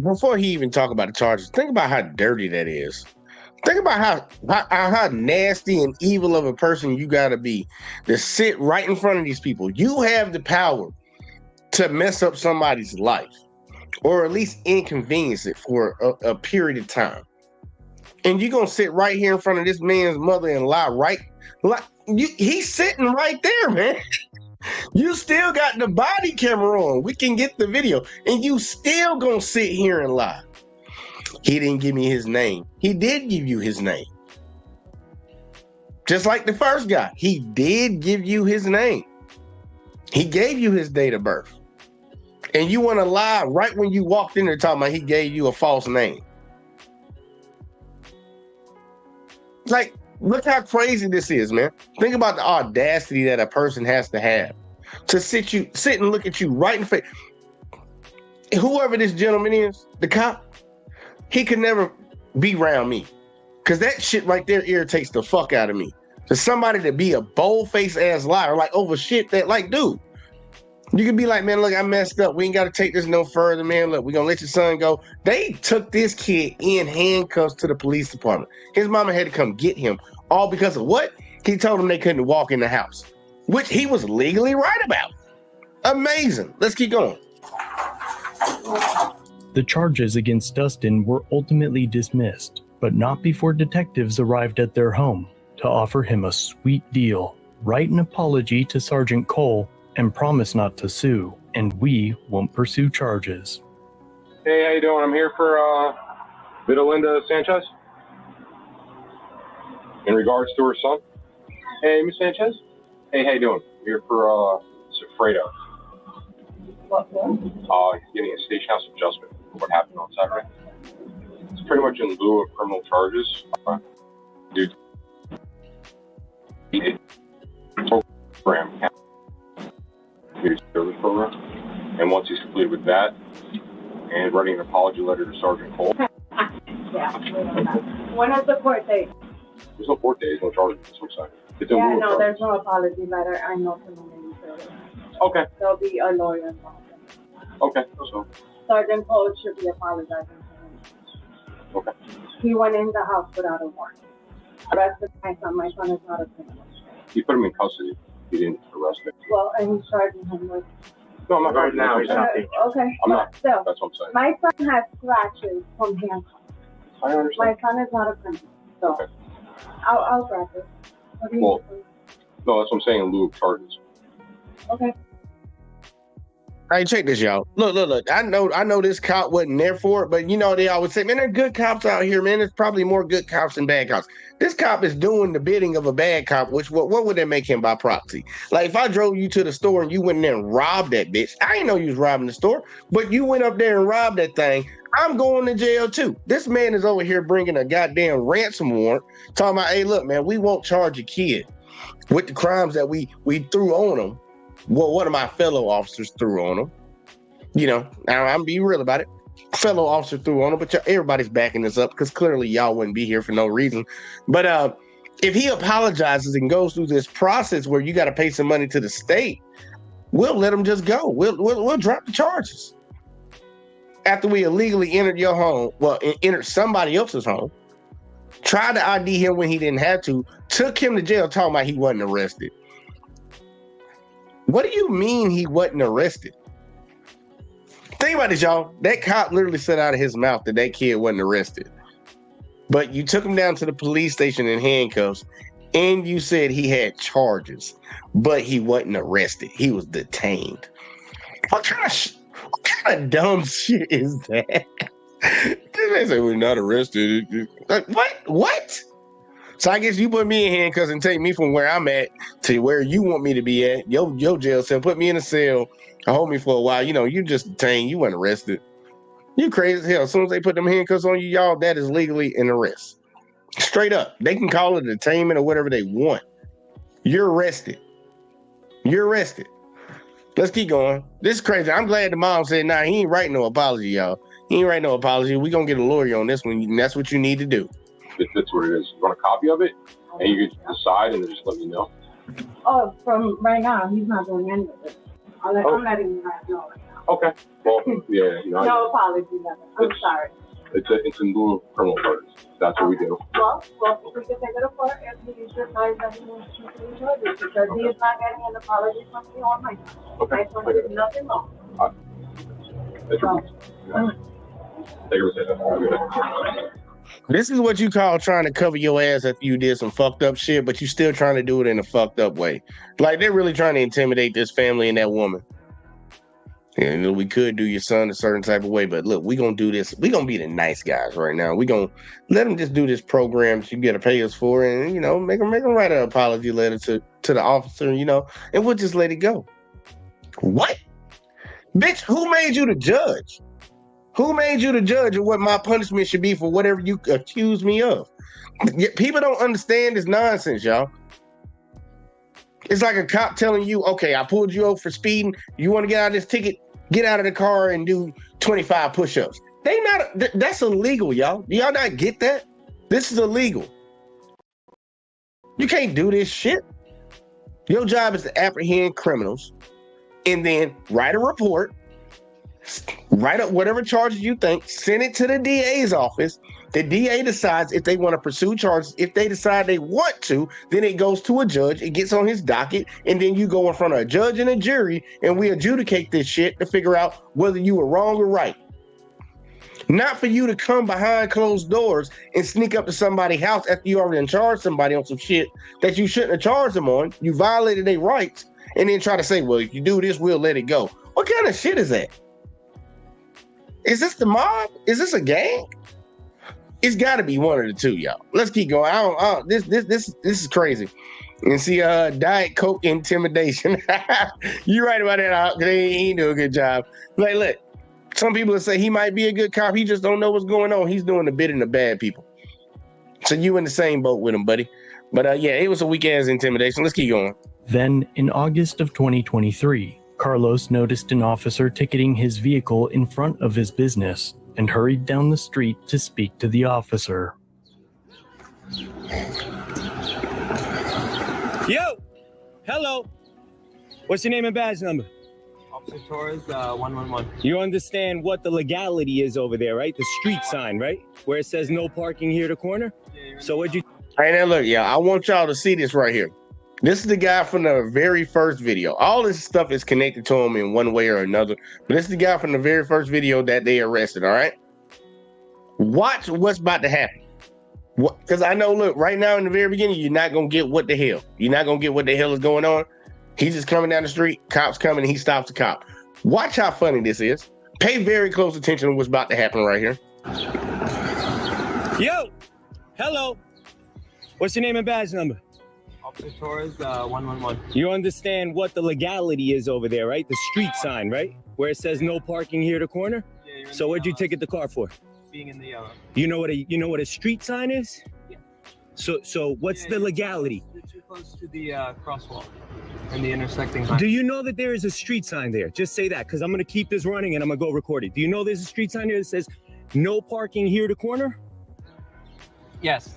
Before he even talk about the charges, think about how dirty that is. Think about how nasty and evil of a person you got to be to sit right in front of these people. You have the power to mess up somebody's life, or at least inconvenience it for a period of time. And you're going to sit right here in front of this man's mother-in-law, he's sitting right there, man. You still got the body camera on. We can get the video. And you still going to sit here and lie. He didn't give me his name. He did give you his name. Just like the first guy. He did give you his name. He gave you his date of birth. And you want to lie right when you walked in there talking about he gave you a false name. Like, look how crazy this is, man. Think about the audacity that a person has to have to sit and look at you right in the face. Whoever this gentleman is, the cop, he could never be around me. Because that shit right there irritates the fuck out of me. For somebody to be a bold-faced ass liar, like over shit that, like, dude, you can be like, man, look, I messed up. We ain't got to take this no further, man. Look, we're going to let your son go. They took this kid in handcuffs to the police department. His mama had to come get him. All because of what? He told them they couldn't walk in the house, which he was legally right about. Amazing. Let's keep going. The charges against Dustin were ultimately dismissed, but not before detectives arrived at their home to offer him a sweet deal, write an apology to Sergeant Cole, and promise not to sue, and we won't pursue charges. Hey, how you doing? I'm here for Vidalinda Sanchez. In regards to her son. Hey, Miss Sanchez. Hey, how you doing? I'm here for Sifredo. Getting a station house adjustment for what happened on Saturday. It's pretty much in lieu of criminal charges. Due to program, service program, and once he's completed with that, and writing an apology letter to Sergeant Cole. Yeah. When is the court date? There's no court date, no charges. That's what I'm saying. It's in Yeah, lieu of no, charges. there's no apology letter. I know from the name service. Okay. There'll be a lawyer involved. Okay. So. Sergeant Cole should be apologizing to him. Okay. He went in the house without a warrant. Arrested my son. My son is not a criminal. You put him in custody. He didn't arrest him. Well, and he's charging him with. No, I'm not right now. He's not. Okay. I'm not. Still, That's what I'm saying. my son has scratches from handcuffs. I understand. My son is not a criminal, so Okay. I'll grab it. What do you Well, think? no, that's what I'm saying in lieu of charges. Okay. Hey, check this, y'all. Look. I know this cop wasn't there for it, but you know, they always say, man, there are good cops out here, man. There's probably more good cops than bad cops. This cop is doing the bidding of a bad cop, which what would that make him by proxy? Like if I drove you to the store and you went in there and robbed that bitch, I didn't know you was robbing the store, but you went up there and robbed that thing. I'm going to jail too. This man is over here bringing a goddamn ransom warrant, talking about, hey, look, man, we won't charge a kid with the crimes that we threw on him. what one of my fellow officers threw on him. You know, I'm being real about it. Fellow officer threw on him, but everybody's backing this up because clearly y'all wouldn't be here for no reason. But if he apologizes and goes through this process where you got to pay some money to the state, we'll let him just go. We'll drop the charges. After we illegally entered your home, entered somebody else's home, tried to ID him when he didn't have to, took him to jail talking about he wasn't arrested. What do you mean he wasn't arrested? Think about this, y'all. That cop literally said out of his mouth that that kid wasn't arrested. But you took him down to the police station in handcuffs, and you said he had charges, but he wasn't arrested. He was detained. What kind of dumb shit is that? They say we're not arrested. Like, what? So I guess you put me in handcuffs and take me from where I'm at to where you want me to be at. Your jail cell, put me in a cell, hold me for a while. You know, you just detained. You weren't arrested. You crazy as hell. As soon as they put them handcuffs on you, y'all, that is legally an arrest. Straight up. They can call it detainment or whatever they want. You're arrested. You're arrested. Let's keep going. This is crazy. I'm glad the mom said, nah, he ain't writing no apology, y'all. He ain't writing no apology. We're going to get a lawyer on this one, and that's what you need to do. That's what it is. You want a copy of it? And you can decide and then just let me know. Oh, from right now, he's not doing any of it. I'm letting you guys know right now. Okay. Well, yeah. You know, no apology, nothing. I'm sorry. It's in lieu of criminal charges. That's what we do. Well, we can take it to court if he decides that he wants to do charges because he is not getting an apology from me on my side. Okay. So there's nothing wrong. This is what you call trying to cover your ass after you did some fucked up shit, but you still trying to do it in a fucked up way. Like, they're really trying to intimidate this family and that woman. And we could do your son a certain type of way, but look, we're going to do this. We're going to be the nice guys right now. We're going to let them just do this program that you got to pay us for and, you know, make them write an apology letter to the officer, you know, and we'll just let it go. What? Bitch, who made you the judge? Who made you the judge of what my punishment should be for whatever you accuse me of? People don't understand this nonsense, y'all. It's like a cop telling you, okay, I pulled you over for speeding. You want to get out of this ticket? Get out of the car and do 25 push-ups. That's illegal, y'all. Do y'all not get that? This is illegal. You can't do this shit. Your job is to apprehend criminals and then write a report, write up whatever charges you think, send it to the DA's office. The DA decides if they want to pursue charges. If they decide they want to, then it goes to a judge. It gets on his docket, and then you go in front of a judge and a jury, and we adjudicate this shit to figure out whether you were wrong or right. Not for you to come behind closed doors and sneak up to somebody's house after you already charged somebody on some shit that you shouldn't have charged them on. You violated their rights, and then try to say, well, if you do this, we'll let it go. What kind of shit is that? Is this the mob? Is this a gang? It's got to be one of the two, y'all. Let's keep going. This is crazy. And see, Diet Coke intimidation. You're right about that. They ain't do a good job. Like, look, some people will say he might be a good cop. He just don't know what's going on. He's doing the bidding of bad people. So you in the same boat with him, buddy. But yeah, it was a weak ass intimidation. Let's keep going. Then, in August of 2023, Carlos noticed an officer ticketing his vehicle in front of his business and hurried down the street to speak to the officer. Yo! Hello! What's your name and badge number? Officer Torres, 111. You understand what the legality is over there, right? The street sign, right? Where it says no parking here to corner? Yeah, so what'd you... All right, now look, yeah, I want y'all to see this right here. This is the guy from the very first video. All this stuff is connected to him in one way or another. But this is the guy from the very first video that they arrested, all right? Watch what's about to happen. Because I know, look, right now in the very beginning, you're not going to get what the hell. You're not going to get what the hell is going on. He's just coming down the street. Cop's coming, and he stops the cop. Watch how funny this is. Pay very close attention to what's about to happen right here. Yo! Hello! What's your name and badge number? Officer Torres, 111. You understand what the legality is over there, right? The street sign, right? Where it says no parking here to corner? Yeah, so what'd you ticket the car for? Being in the yellow. You know what a street sign is? Yeah. So what's the legality? You're too close to the crosswalk. in the intersecting. Do you know that there is a street sign there? Just say that, because I'm going to keep this running and I'm going to go record it. Do you know there's a street sign there that says no parking here to corner? Yes.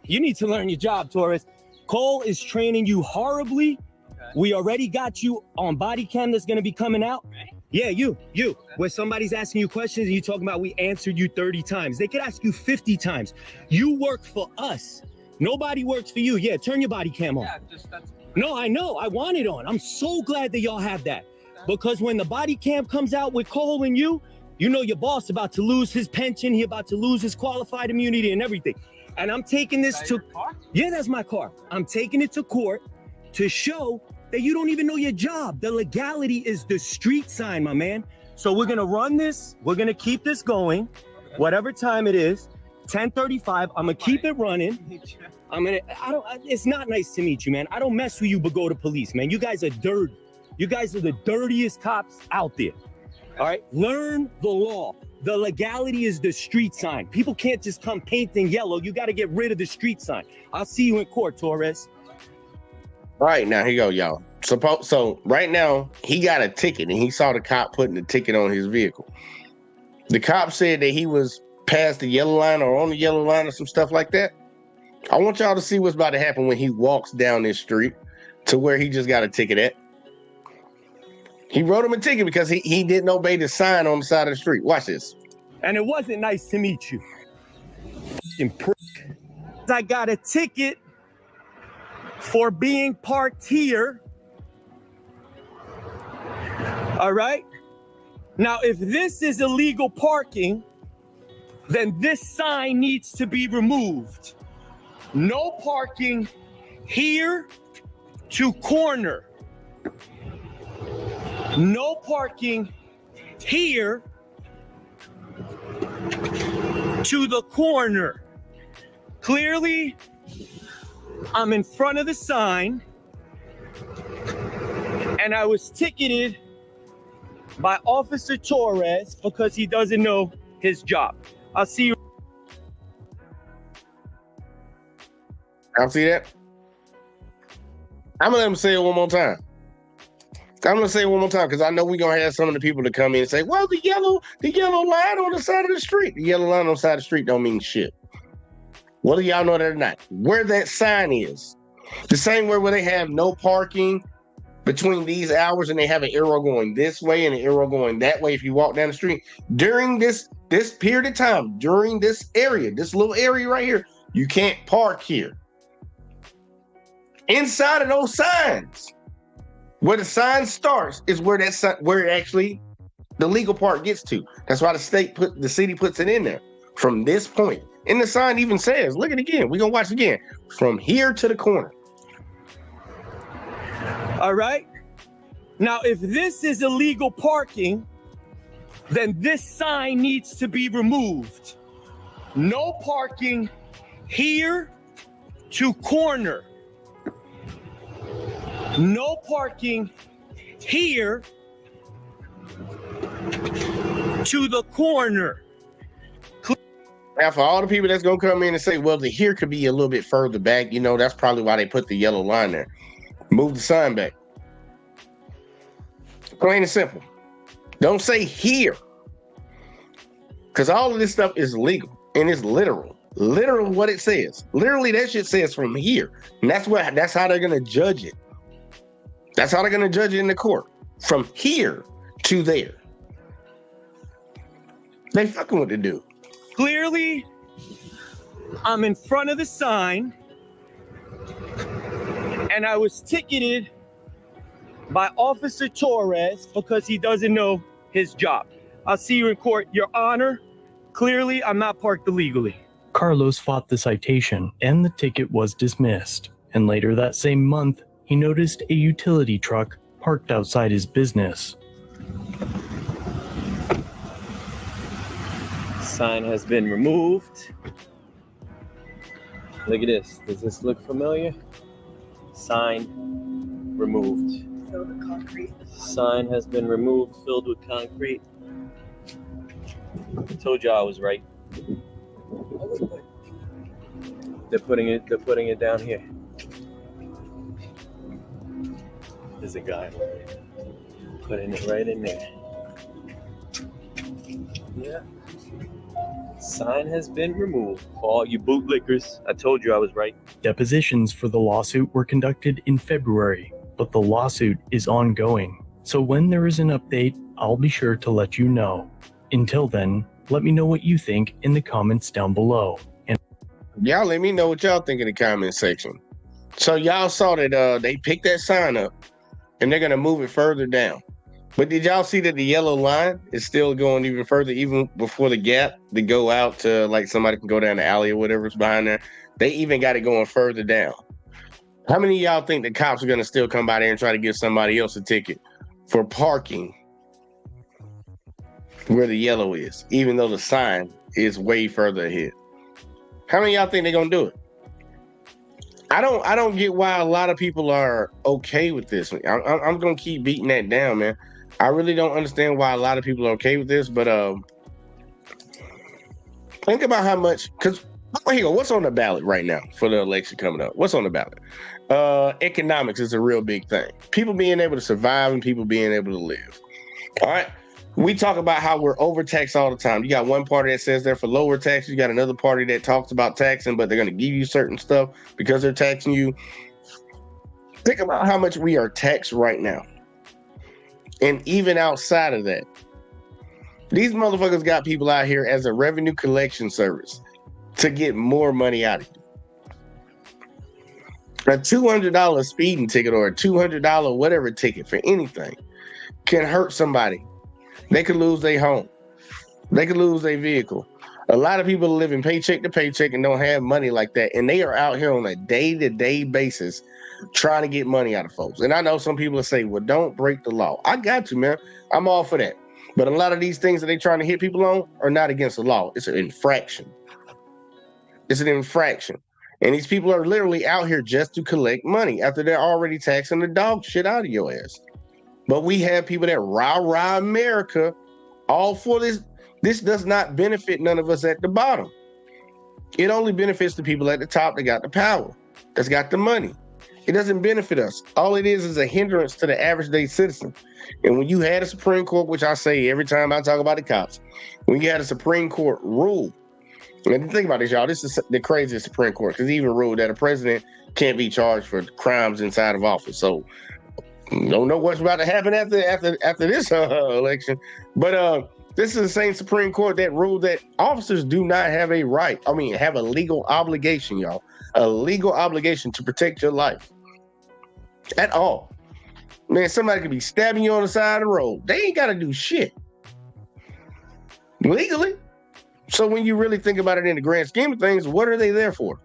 You need to learn your job, Torres. Cole is training you horribly. Okay. We already got you on body cam that's going to be coming out. Right. Yeah, you. Okay. Where somebody's asking you questions and you talking about we answered you 30 times. They could ask you 50 times. You work for us. Nobody works for you. Yeah, turn your body cam on. Yeah, that's... No, I know. I want it on. I'm so glad that y'all have that. Because when the body cam comes out with Cole and you know your boss about to lose his pension. He about to lose his qualified immunity and everything. And I'm taking this to... Yeah, that's my car. I'm taking it to court to show that you don't even know your job. The legality is the street sign, my man. So we're going to run this. We're going to keep this going, whatever time it is. 10:35. I'm going to keep it running. It's not nice to meet you, man. I don't mess with you, but go to police, man. You guys are dirty. You guys are the dirtiest cops out there. All right? Learn the law. The legality is the street sign. People can't just come painting yellow. You got to get rid of the street sign. I'll see you in court, Torres. All right, now here you go, y'all. So right now, he got a ticket, and he saw the cop putting the ticket on his vehicle. The cop said that he was past the yellow line or on the yellow line or some stuff like that. I want y'all to see what's about to happen when he walks down this street to where he just got a ticket at. He wrote him a ticket because he didn't obey the sign on the side of the street. Watch this. And it wasn't nice to meet you. I got a ticket for being parked here. All right. Now, if this is illegal parking, then this sign needs to be removed. No parking here to corner. No parking here to the corner. Clearly, I'm in front of the sign and I was ticketed by Officer Torres because he doesn't know his job. I'll see you. I'll see that. I'm gonna let him say it one more time. Because I know we're gonna have some of the people to come in and say, well, the yellow line on the side of the street. The yellow line on the side of the street don't mean shit. Whether y'all know that or not, where that sign is, the same way where they have no parking between these hours and they have an arrow going this way and an arrow going that way if you walk down the street. During this period of time, during this area, this little area right here, you can't park here. Inside of those signs, where the sign starts is where actually the legal part gets to. That's why the city puts it in there. From this point. And the sign even says, look at it again. We're gonna watch it again. From here to the corner. All right. Now, if this is illegal parking, then this sign needs to be removed. No parking here to corner. No parking here to the corner. Now, for all the people that's going to come in and say, well, the here could be a little bit further back, that's probably why they put the yellow line there. Move the sign back. Plain and simple. Don't say here. Because all of this stuff is legal and it's literal. Literal what it says. Literally, that shit says from here. And that's how they're going to judge it. That's how they're going to judge it in the court. From here to there. They fucking what they do. Clearly, I'm in front of the sign and I was ticketed by Officer Torres because he doesn't know his job. I'll see you in court, Your Honor. Clearly, I'm not parked illegally. Carlos fought the citation and the ticket was dismissed. And later that same month, he noticed a utility truck parked outside his business. Sign has been removed. Look at this. Does this look familiar? Sign removed. Filled with concrete. Sign has been removed, filled with concrete. I told you I was right. They're putting it down here. There's a guy putting it right in there. Yeah. Sign has been removed. For all you bootlickers, I told you I was right. Depositions for the lawsuit were conducted in February, but the lawsuit is ongoing. So when there is an update, I'll be sure to let you know. Until then, let me know what you think in the comments down below. And y'all let me know what y'all think in the comment section. So y'all saw that they picked that sign up and they're gonna move it further down. But did y'all see that the yellow line is still going even further, even before the gap to go out to like somebody can go down the alley or whatever's behind there? They even got it going further down. How many of y'all think the cops are gonna still come by there and try to give somebody else a ticket for parking where the yellow is, even though the sign is way further ahead? How many of y'all think they're gonna do it? I don't get why a lot of people are okay with this. I'm gonna keep beating that down, man. I really don't understand why a lot of people are okay with this, but think about how much, because what's on the ballot right now for the election coming up? What's on the ballot? Economics is a real big thing. People being able to survive and people being able to live. All right. We talk about how we're overtaxed all the time. You got one party that says they're for lower taxes. You got another party that talks about taxing, but they're going to give you certain stuff because they're taxing you. Think about how much we are taxed right now. And even outside of that, these motherfuckers got people out here as a revenue collection service to get more money out of you. A $200 speeding ticket or a $200 whatever ticket for anything can hurt somebody. They could lose their home. They could lose their vehicle. A lot of people are living paycheck to paycheck and don't have money like that. And they are out here on a day-to-day basis trying to get money out of folks. And I know some people will say, well, don't break the law. I got you, man. I'm all for that. But a lot of these things that they're trying to hit people on are not against the law. It's an infraction. It's an infraction. And these people are literally out here just to collect money after they're already taxing the dog shit out of your ass. But we have people that rah America all for this. This does not benefit none of us at the bottom. It only benefits the people at the top that got the power, that's got the money. It doesn't benefit us. All it is a hindrance to the average day citizen. And when you had a Supreme Court, which I say every time I talk about the cops, when you had a Supreme Court rule, and think about this, y'all, this is the craziest Supreme Court, because even ruled that a president can't be charged for crimes inside of office. So don't know what's about to happen after this election. But this is the same Supreme Court that ruled that officers do not have a right, have a legal obligation, y'all, a legal obligation to protect your life at all. Man, somebody could be stabbing you on the side of the road. They ain't got to do shit legally. So when you really think about it in the grand scheme of things, what are they there for?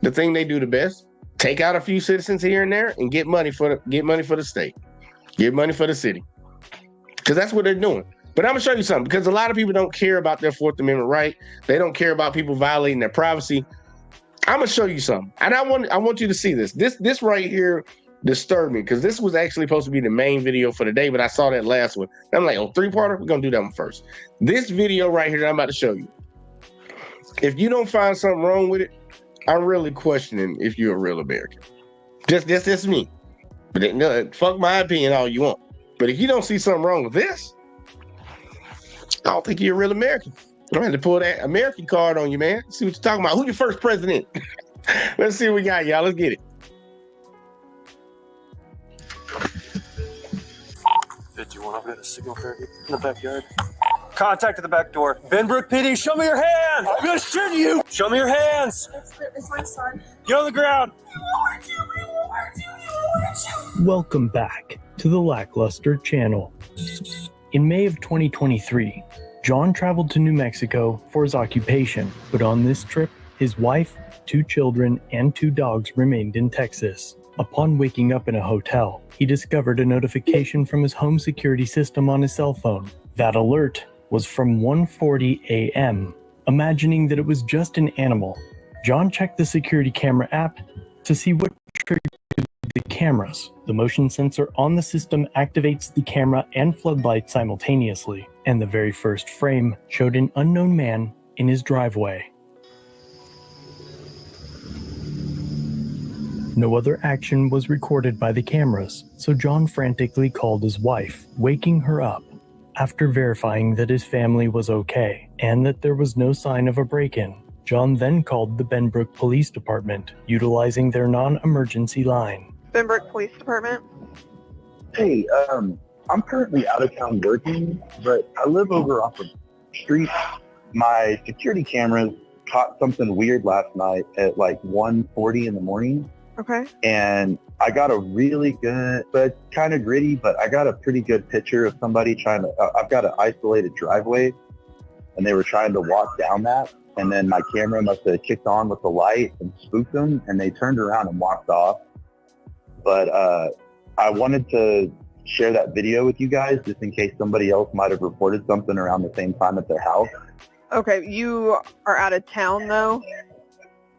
The thing they do the best: take out a few citizens here and there and get money for the state, get money for the city, because that's what they're doing. But I'm gonna show you something, because a lot of people don't care about their Fourth Amendment right. They don't care about people violating their privacy. I'm gonna show you something, and I want you to see this. This right here disturbed me, because this was actually supposed to be the main video for the day, but I saw that last one. I'm like, oh, three-parter? We're gonna do that one first. This video right here that I'm about to show you, if you don't find something wrong with it, I'm really questioning if you're a real American. Just me. But no, fuck my opinion all you want. But if you don't see something wrong with this, I don't think you're a real American. I'm going to pull that American card on you, man. See what you're talking about. Who's your first president? Let's see what we got, y'all. Let's get it. 51, I've got a signal target in the backyard. Contact at the back door. Benbrook PD, show me your hands! I'm gonna shoot you! Show me your hands! It's my son. Get on the ground! welcome back to the Lackluster channel. In May of 2023, John traveled to New Mexico for his occupation, but on this trip, his wife, 2 children, and 2 dogs remained in Texas. Upon waking up in a hotel, he discovered a notification from his home security system on his cell phone. That alert was from 1:40 a.m. Imagining that it was just an animal, John checked the security camera app to see what triggered the cameras. The motion sensor on the system activates the camera and floodlight simultaneously, and the very first frame showed an unknown man in his driveway. No other action was recorded by the cameras, so John frantically called his wife, waking her up. After verifying that his family was okay and that there was no sign of a break-in, John then called the Benbrook Police Department, utilizing their non-emergency line. Benbrook Police Department? Hey, I'm currently out of town working, but I live over off of the street. My security cameras caught something weird last night at like 1:40 in the morning. Okay. And I got a really good, but kind of gritty, but I got a pretty good picture of somebody trying to, I've got an isolated driveway, and they were trying to walk down that. And then my camera must have kicked on with the light and spooked them, and they turned around and walked off. But I wanted to share that video with you guys just in case somebody else might have reported something around the same time at their house. Okay, you are out of town though?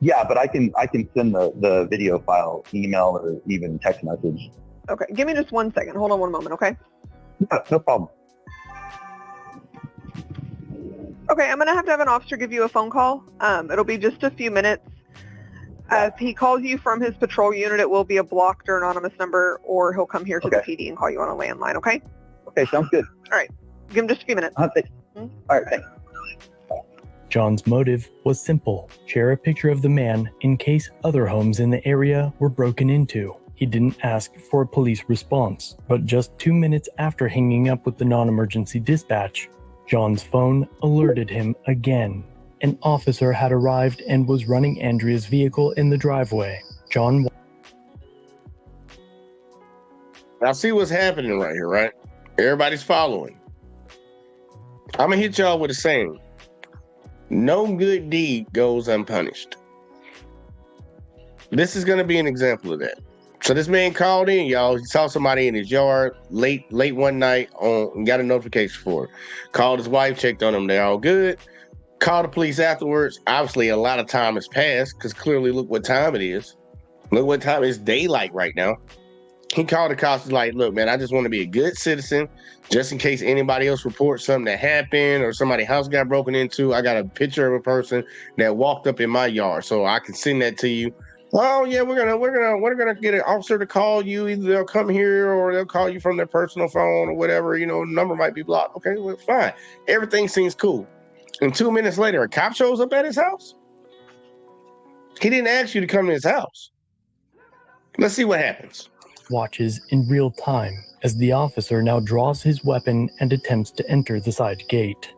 Yeah, but I can send the video file, email, or even text message. Okay, give me just 1 second. Hold on one moment, okay? Yeah, no problem. Okay, I'm going to have an officer give you a phone call. It'll be just a few minutes. If he calls you from his patrol unit, it will be a blocked or anonymous number, or he'll come here to the PD and call you on a landline, okay? Okay, sounds good. All right, give him just a few minutes. All right, thanks. John's motive was simple: share a picture of the man in case other homes in the area were broken into. He didn't ask for a police response, but just 2 minutes after hanging up with the non-emergency dispatch, John's phone alerted him again. An officer had arrived and was running Andrea's vehicle in the driveway. John... Now see what's happening right here, right? Everybody's following. I'm gonna hit y'all with a saying. No good deed goes unpunished. This is gonna be an example of that. So this man called in, y'all. He saw somebody in his yard late one night and got a notification for it. Called his wife, checked on them. They're all good. Called the police afterwards. Obviously, a lot of time has passed because clearly look what time it is. Look what time it's daylight right now. He called the cops. He's like, look, man, I just want to be a good citizen just in case anybody else reports something that happened or somebody's house got broken into. I got a picture of a person that walked up in my yard, so I can send that to you. Oh yeah, we're gonna get an officer to call you. Either they'll come here or they'll call you from their personal phone or whatever. You know, the number might be blocked. Okay, well, fine. Everything seems cool. And 2 minutes later, a cop shows up at his house. He didn't ask you to come to his house. Let's see what happens. Watches in real time as the officer now draws his weapon and attempts to enter the side gate.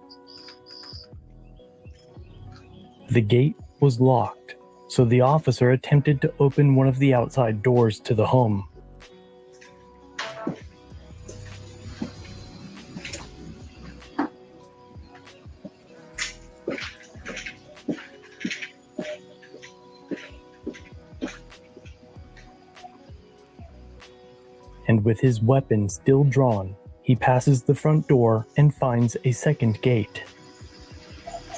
The gate was locked, so the officer attempted to open one of the outside doors to the home. And with his weapon still drawn, he passes the front door and finds a second gate.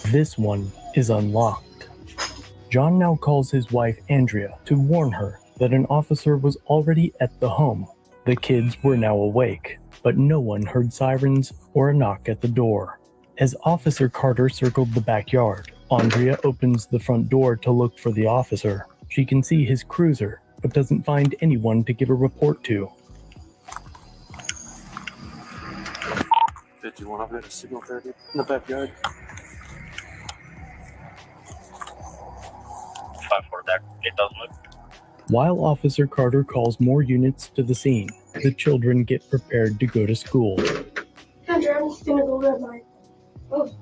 This one is unlocked. John now calls his wife Andrea to warn her that an officer was already at the home. The kids were now awake, but no one heard sirens or a knock at the door. As Officer Carter circled the backyard, Andrea opens the front door to look for the officer. She can see his cruiser, but doesn't find anyone to give a report to. Did you want to get a signal there in the backyard? 5-4 back, it does look. While Officer Carter calls more units to the scene, the children get prepared to go to school. Andrew, I'm just gonna go red light. Oh.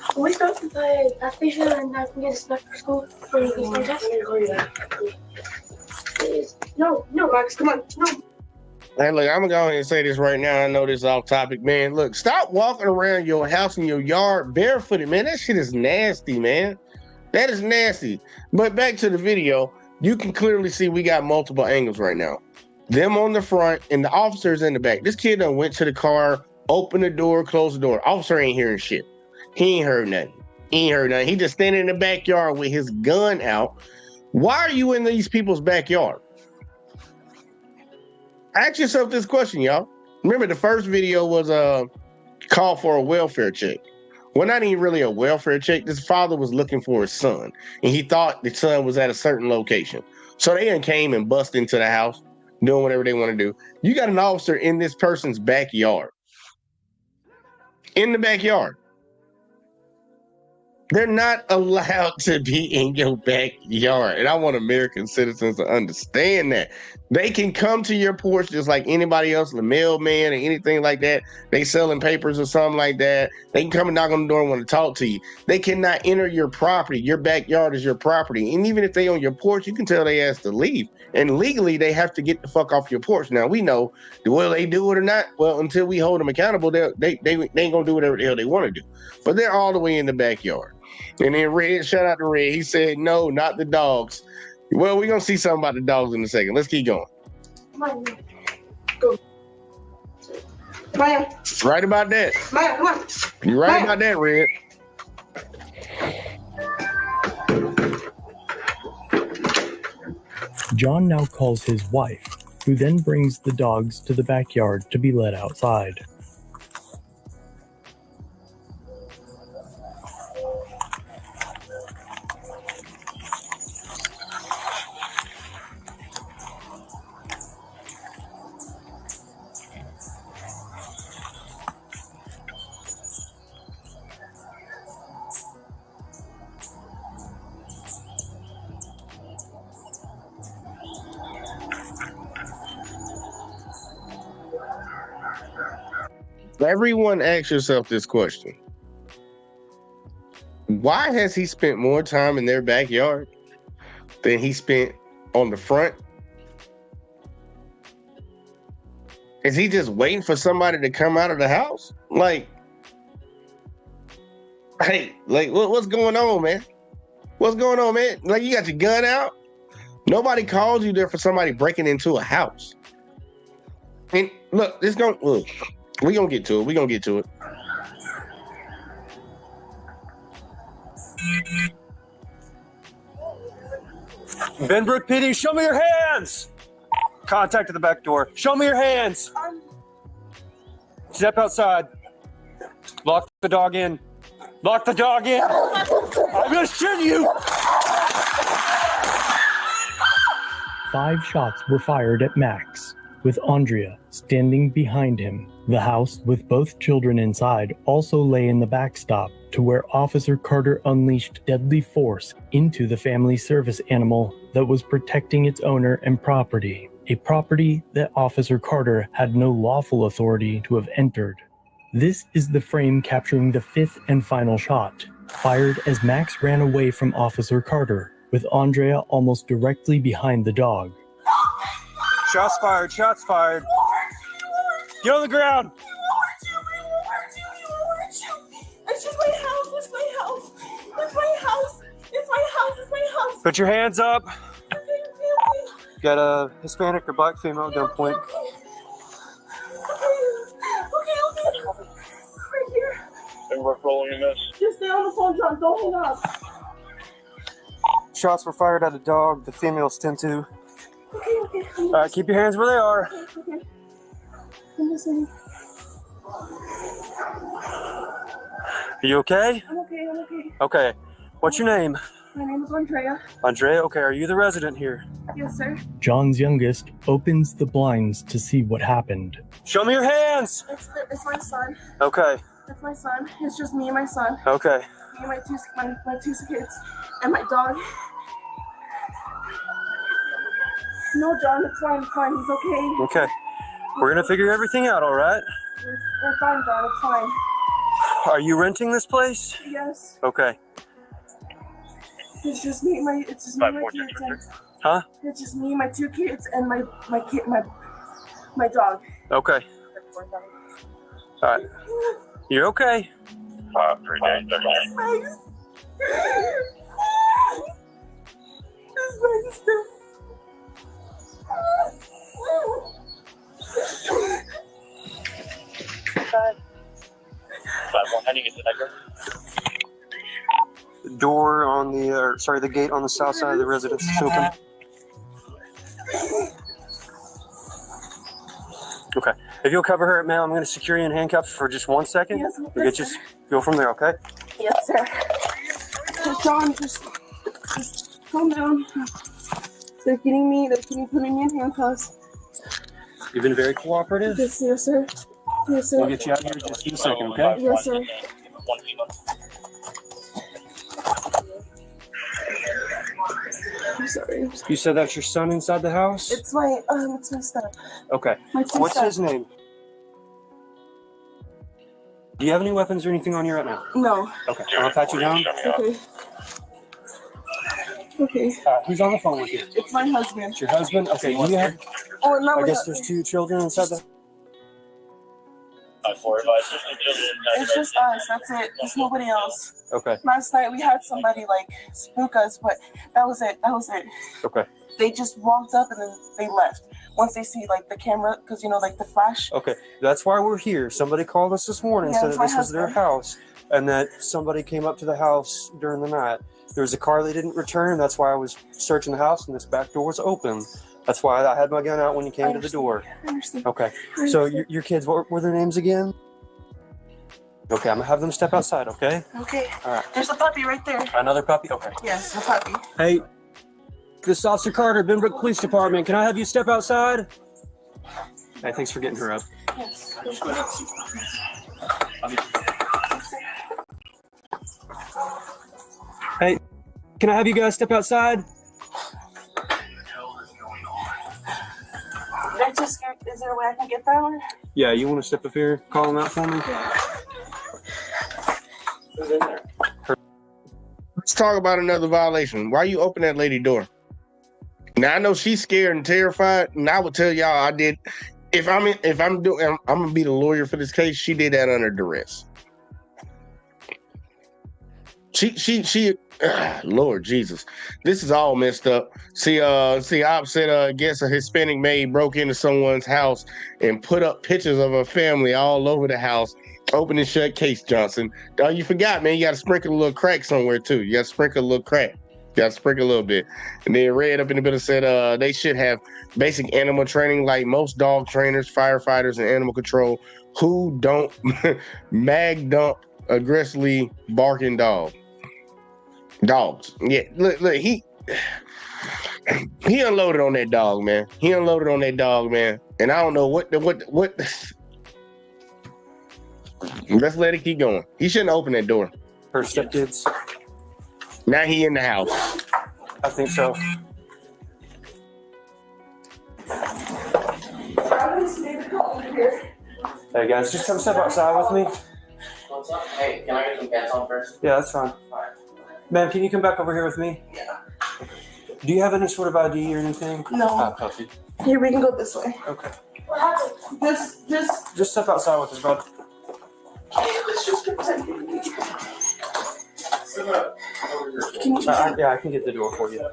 Can we stop at the gas station and I can get a snack for school before you can start Please. No, Max, come on, no. Hey, look, I'm gonna go ahead and say this right now. I know this is off topic, man. Look, stop walking around your house and your yard barefooted, man. That shit is nasty, man. That is nasty. But back to the video, you can clearly see we got multiple angles right now. Them on the front and the officers in the back. This kid done went to the car, Open the door, close the door. Officer ain't hearing shit. He ain't heard nothing. He just standing in the backyard with his gun out. Why are you in these people's backyard? Ask yourself this question, y'all. Remember, the first video was a call for a welfare check. Well, not even really a welfare check. This father was looking for his son, and he thought the son was at a certain location. So they done came and bust into the house, doing whatever they want to do. You got an officer in this person's backyard. In the backyard. They're not allowed to be in your backyard. And I want American citizens to understand that. They can come to your porch just like anybody else, the mailman or anything like that. They selling papers or something like that. They can come and knock on the door and want to talk to you. They cannot enter your property. Your backyard is your property. And even if they on your porch, you can tell they asked to leave. And legally, they have to get the fuck off your porch. Now, we know, will they do it or not? Well, until we hold them accountable, they ain't going to do whatever the hell they want to do. But they're all the way in the backyard. And then Red, shout out to Red. He said, no, not the dogs. Well, we're going to see something about the dogs in a second. Let's keep going. Come on. Go. Maya. Right about that. Maya, come on. You're right about that, Red. John now calls his wife, who then brings the dogs to the backyard to be let outside. Everyone ask yourself this question. Why has he spent more time in their backyard than he spent on the front? Is he just waiting for somebody to come out of the house? Like, hey, like, what's going on, man? What's going on, man? Like, you got your gun out? Nobody called you there for somebody breaking into a house. And look, we're going to get to it. We're going to get to it. Benbrook PD, show me your hands. Contact at the back door. Show me your hands. Step outside. Lock the dog in. Lock the dog in. I'm going to shoot you. 5 shots were fired at Max, with Andrea standing behind him. The house, with both children inside, also lay in the backstop to where Officer Carter unleashed deadly force into the family service animal that was protecting its owner and property, a property that Officer Carter had no lawful authority to have entered. This is the frame capturing the 5th and final shot, fired as Max ran away from Officer Carter, with Andrea almost directly behind the dog. Shots fired, shots fired. Get on the ground. It's just my house. It's my house. It's my house. It's my house. It's my house. Put your hands up. Okay. Got a Hispanic or black female at gunpoint. Okay. Right here. And we're rolling in this. Just stay on the phone, John. Don't hang up. Shots were fired at a dog. The female's 10-2. Okay. All right, keep your hands where they are. Okay. I'm listening. Are you okay? I'm okay. Okay. What's your name? My name is Andrea. Andrea, okay. Are you the resident here? Yes, sir. John's youngest opens the blinds to see what happened. Show me your hands. It's my son. Okay. It's my son. It's just me and my son. Okay. Me and my two kids and my dog. No, John, it's fine. He's okay. Okay. We're going to figure everything out, all right? We're fine, John. It's fine. Are you renting this place? Yes. Okay. It's just me and my kids. And, huh? It's just me and my 2 kids and my dog. Okay. All right. You're okay. 3 days. Thanks. It's nice. need to get to The door on the gate on the south side of the residence is open. Okay. If you'll cover her, ma'am, I'm going to secure you in handcuffs for just 1 second. Yes, We'll get you, go from there, okay? Yes, sir. John, just calm down. They're putting me in handcuffs. You've been very cooperative. Yes, sir. Yes, sir. We'll get you out here in just a second, okay? Yes, sir. I'm sorry. You said that's your son inside the house? It's my son. Okay. What's his name? Do you have any weapons or anything on you right now? No. Okay. I'll pat you down. Okay. Okay. Who's on the phone with you? It's my husband. It's your husband? Okay. Do you have, Oh, not I my guess husband. there's 2 children inside the It's just us. That's it. There's nobody else. Okay. Last night we had somebody like spook us, but that was it. Okay. They just walked up and then they left. Once they see like the camera, because like the flash. Okay. That's why we're here. Somebody called us this morning, Yeah, said it's that my this was their husband. house and that somebody came up to the house during the night. There was a car they didn't return. That's why I was searching the house and this back door was open. That's why I had my gun out when you came to the door. I understand. Okay. I So understand. your kids, what were their names again? Okay, I'm gonna have them step outside, okay? Okay. All right. There's a puppy right there. Another puppy? Okay. Yes, the puppy. Hey, this is Officer Carter, Benbrook Police Department. Can I have you step outside? Hey, thanks for getting her up. Yes. Hey, can I have you guys step outside? They're just scared. Is there a way I can get that one? Yeah, you want to step up here, call them out for me? Who's in there? Let's talk about another violation. Why you open that lady door? Now I know she's scared and terrified, and I would tell y'all I did. If I'm gonna be the lawyer for this case. She did that under duress. She. Lord Jesus, this is all messed up. See, Op said I guess a Hispanic maid broke into someone's house and put up pictures of her family all over the house. Open and shut case, Johnson. Oh, you forgot, man. You got to sprinkle a little crack somewhere too. You got to sprinkle a little crack. You got to sprinkle a little bit. And then Red up in the middle said they should have basic animal training like most dog trainers, firefighters, and animal control who don't mag dump aggressively barking dogs. Yeah, look, he unloaded on that dog, man. And I don't know what. Let's let it keep going. He shouldn't open that door. Her stepkids. Now he in the house. I think so. Hey guys, just come step outside with me. What's up? Hey, can I get some pants on first? Yeah, that's fine. Ma'am, can you come back over here with me? Yeah. Do you have any sort of ID or anything? No. Puppy. Here, we can go this way. Okay. What happened? Just. Step outside with us, bud. Let's just pretend. Can you Yeah, I can get the door for you.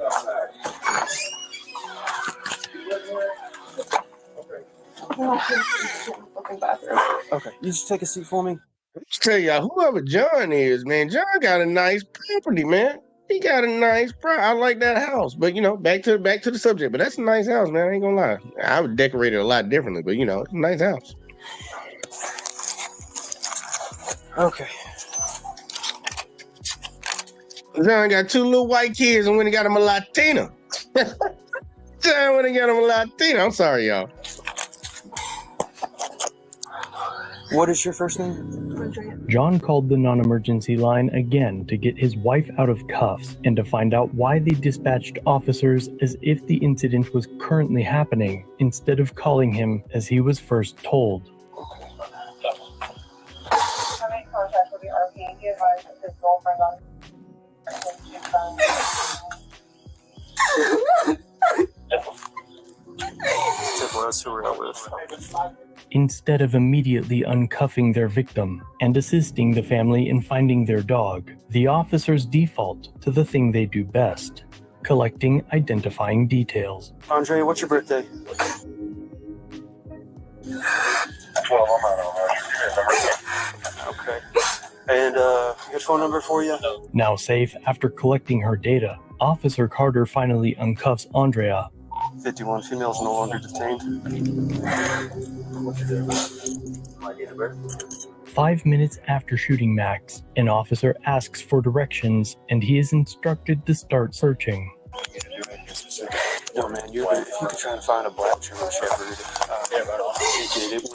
fucking bathroom. Okay, you just take a seat for me. Let's tell y'all, whoever John is, man, John got a nice property, man. He got a nice I like that house. But back to the subject. But that's a nice house, man. I ain't gonna lie. I would decorate it a lot differently, but it's a nice house. Okay. John got 2 little white kids and when he got him a Latina. John when he got him a Latina. I'm sorry, y'all. What is your first name? John called the non-emergency line again to get his wife out of cuffs and to find out why they dispatched officers as if the incident was currently happening instead of calling him as he was first told. Having contact with the RP, he advised that his girlfriend on Instead of immediately uncuffing their victim and assisting the family in finding their dog, the officers default to the thing they do best, collecting identifying details. Andre, what's your birthday? Okay. And a good phone number for you? Now safe after collecting her data, Officer Carter finally uncuffs Andrea. 51 females no longer detained. My date of birth? 5 minutes after shooting Max, an officer asks for directions and he is instructed to start searching. No, man, if you could try to find a black German Shepherd, it went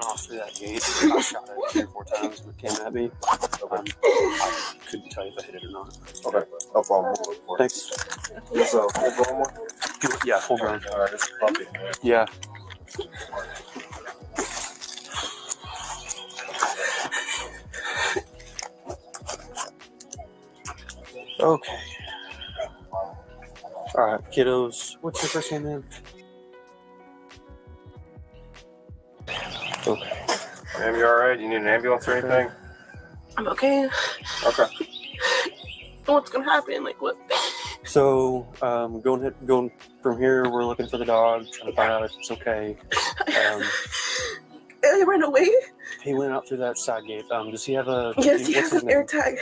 off through that gate. I shot it 3 or 4 times and it came at me. I couldn't tell you if I hit it or not. Okay. No problem. Thanks. This full grown one? Yeah, full grown. All right, it's a puppy. Yeah. Okay. All right, kiddos. What's your first name, man? Okay. Ma'am, you all right? You need an ambulance or anything? I'm okay. Okay. What's gonna happen? Like what? So, going from here, we're looking for the dog, trying to find out if it's okay. He ran away? He went out through that side gate. Does he have a... Yes, he what's has his an air name? tag.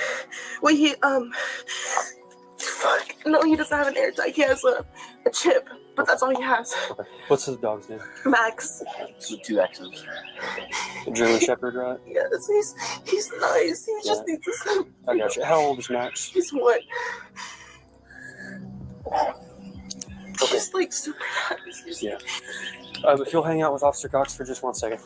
Wait, fuck. No, he doesn't have an air tag. He has a chip, but that's all he has. Okay. What's his dog's name? Max. With 2 X's. A German Shepherd, right? Yes, he's nice. He just needs to... I got you. How old is Max? He's what? He's like super nice. Yeah. If you'll hang out with Officer Cox for just 1 second.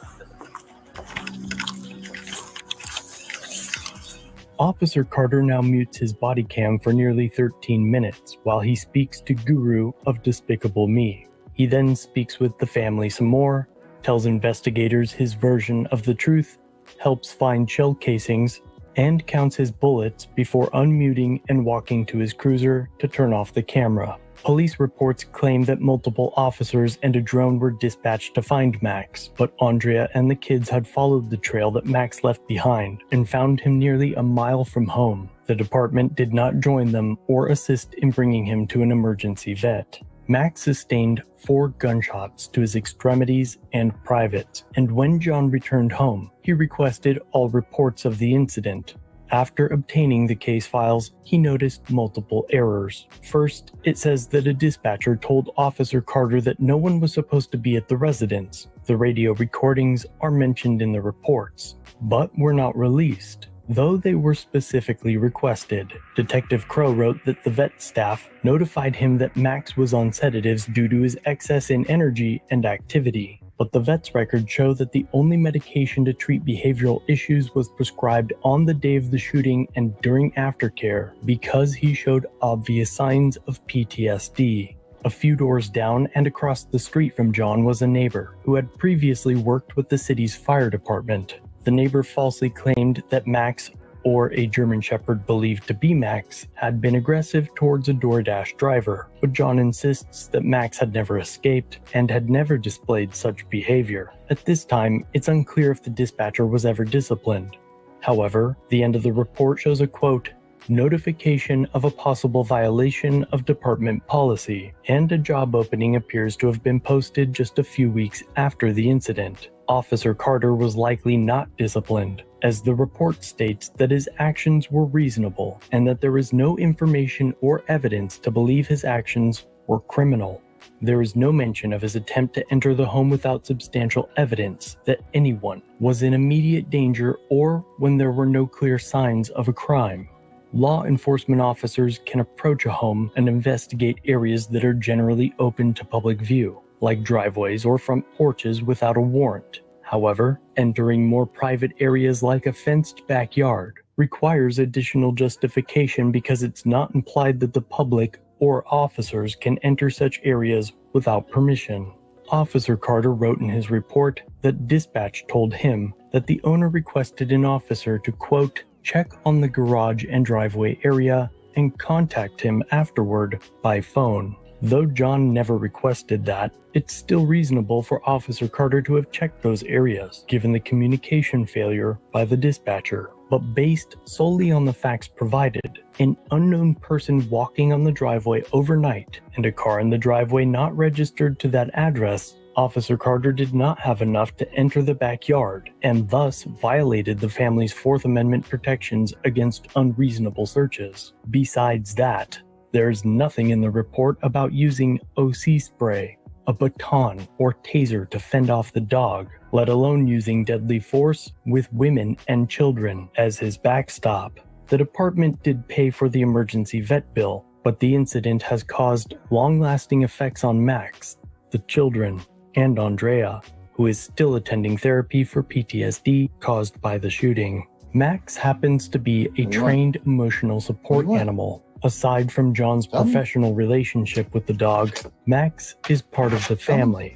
Officer Carter now mutes his body cam for nearly 13 minutes while he speaks to Guru of Despicable Me. He then speaks with the family some more, tells investigators his version of the truth, helps find shell casings, and counts his bullets before unmuting and walking to his cruiser to turn off the camera. Police reports claim that multiple officers and a drone were dispatched to find Max, but Andrea and the kids had followed the trail that Max left behind and found him nearly a mile from home. The department did not join them or assist in bringing him to an emergency vet. Max sustained 4 gunshots to his extremities and privates, and when John returned home, he requested all reports of the incident. After obtaining the case files, he noticed multiple errors. First, it says that a dispatcher told Officer Carter that no one was supposed to be at the residence. The radio recordings are mentioned in the reports, but were not released, though they were specifically requested. Detective Crow wrote that the vet staff notified him that Max was on sedatives due to his excess in energy and activity. But the vet's records show that the only medication to treat behavioral issues was prescribed on the day of the shooting and during aftercare because he showed obvious signs of PTSD. A few doors down and across the street from John was a neighbor who had previously worked with the city's fire department. The neighbor falsely claimed that Max, or a German Shepherd believed to be Max, had been aggressive towards a DoorDash driver, but John insists that Max had never escaped and had never displayed such behavior. At this time, it's unclear if the dispatcher was ever disciplined. However, the end of the report shows a quote, "notification of a possible violation of department policy," and a job opening appears to have been posted just a few weeks after the incident. Officer Carter was likely not disciplined, as the report states that his actions were reasonable and that there is no information or evidence to believe his actions were criminal. There is no mention of his attempt to enter the home without substantial evidence that anyone was in immediate danger or when there were no clear signs of a crime. Law enforcement officers can approach a home and investigate areas that are generally open to public view, like driveways or front porches, without a warrant. However, entering more private areas like a fenced backyard requires additional justification because it's not implied that the public or officers can enter such areas without permission. Officer Carter wrote in his report that dispatch told him that the owner requested an officer to, quote, check on the garage and driveway area and contact him afterward by phone. Though John never requested that, it's still reasonable for Officer Carter to have checked those areas, given the communication failure by the dispatcher. But based solely on the facts provided, an unknown person walking on the driveway overnight and a car in the driveway not registered to that address, Officer Carter did not have enough to enter the backyard and thus violated the family's Fourth Amendment protections against unreasonable searches. Besides that, there's nothing in the report about using OC spray, a baton, or taser to fend off the dog, let alone using deadly force with women and children as his backstop. The department did pay for the emergency vet bill, but the incident has caused long-lasting effects on Max, the children, and Andrea, who is still attending therapy for PTSD caused by the shooting. Max happens to be a trained emotional support animal. Aside from John's professional relationship with the dog, Max is part of the family.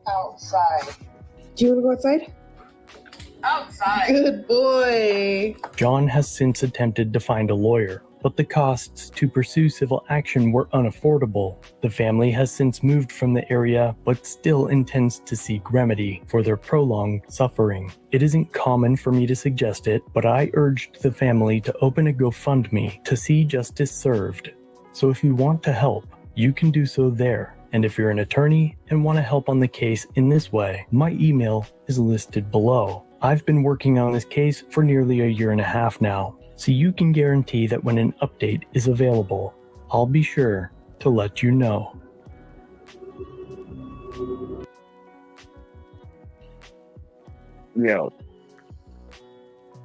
Outside. Do you want to go outside? Outside. Good boy. John has since attempted to find a lawyer, but the costs to pursue civil action were unaffordable. The family has since moved from the area, but still intends to seek remedy for their prolonged suffering. It isn't common for me to suggest it, but I urged the family to open a GoFundMe to see justice served. So if you want to help, you can do so there. And if you're an attorney and want to help on the case in this way, my email is listed below. I've been working on this case for nearly a year and a half now, so you can guarantee that when an update is available, I'll be sure to let you know. Yo,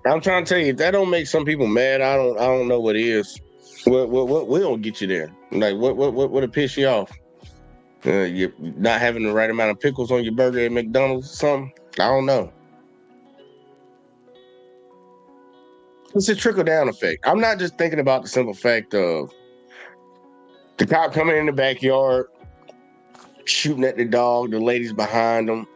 I'm trying to tell you, if that don't make some people mad, I don't know what is. What will get you there? Like what'll piss you off? You not having the right amount of pickles on your burger at McDonald's or something? I don't know. It's a trickle-down effect. I'm not just thinking about the simple fact of the cop coming in the backyard, shooting at the dog, the ladies behind him,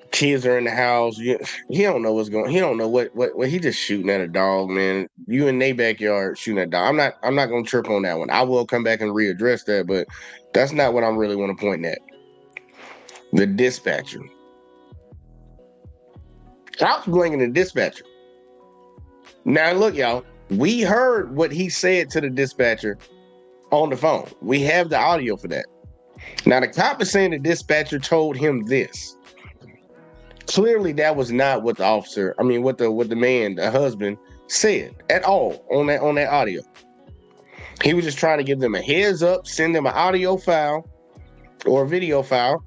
kids are in the house. He don't know what's going on. He don't know what he just shooting at a dog, man. You in their backyard shooting at a dog. I'm not gonna trip on that one. I will come back and readdress that, but that's not what I really want to point at. The dispatcher. I was blaming the dispatcher. Now, look, y'all, we heard what he said to the dispatcher on the phone. We have the audio for that. Now, the cop is saying the dispatcher told him this. Clearly, that was not what the officer, what the man, the husband, said at all on that audio. He was just trying to give them a heads up, send them an audio file or a video file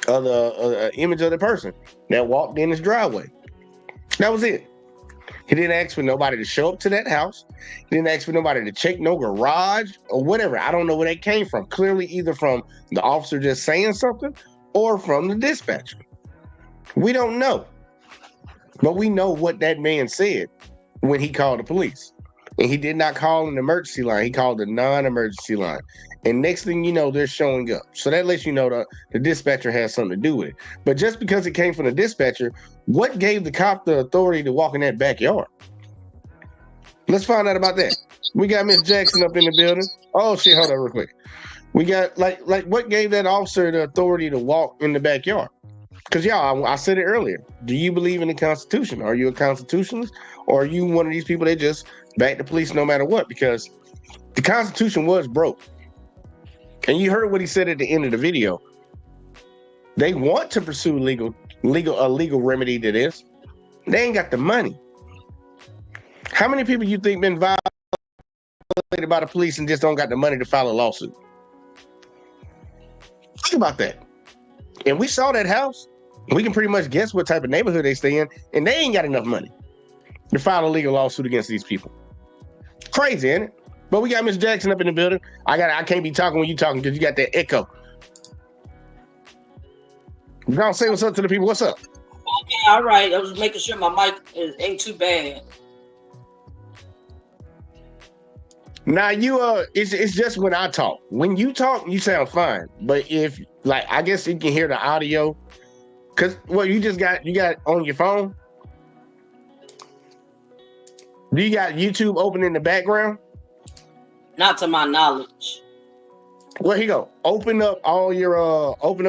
of the image of the person that walked in his driveway. That was it. He didn't ask for nobody to show up to that house. He didn't ask for nobody to check no garage or whatever. I don't know where that came from. Clearly either from the officer just saying something or from the dispatcher. We don't know. But we know what that man said when he called the police. And he did not call an emergency line. He called the non-emergency line. And next thing you know, they're showing up. So that lets you know the dispatcher has something to do with it. But just because it came from the dispatcher, what gave the cop the authority to walk in that backyard? Let's find out about that. We got Miss Jackson up in the building. Oh shit, hold on real quick. We got like what gave that officer the authority to walk in the backyard? Because y'all, I said it earlier. Do you believe in the Constitution? Are you a constitutionalist? Or are you one of these people that just back the police no matter what? Because the Constitution was broke. And you heard what he said at the end of the video. They want to pursue a legal remedy to this. They ain't got the money. How many people you think been violated by the police and just don't got the money to file a lawsuit? Think about that. And we saw that house. We can pretty much guess what type of neighborhood they stay in, and they ain't got enough money to file a legal lawsuit against these people. Crazy, ain't it? But we got Miss Jackson up in the building. I can't be talking when you talking because you got that echo. You gonna say what's up to the people? What's up? Okay, all right. I was making sure my mic ain't too bad. Now it's just when I talk. When you talk, you sound fine. But if I guess you can hear the audio. Cause you got on your phone. Do you got YouTube open in the background? Not to my knowledge. Well, here you go. Open up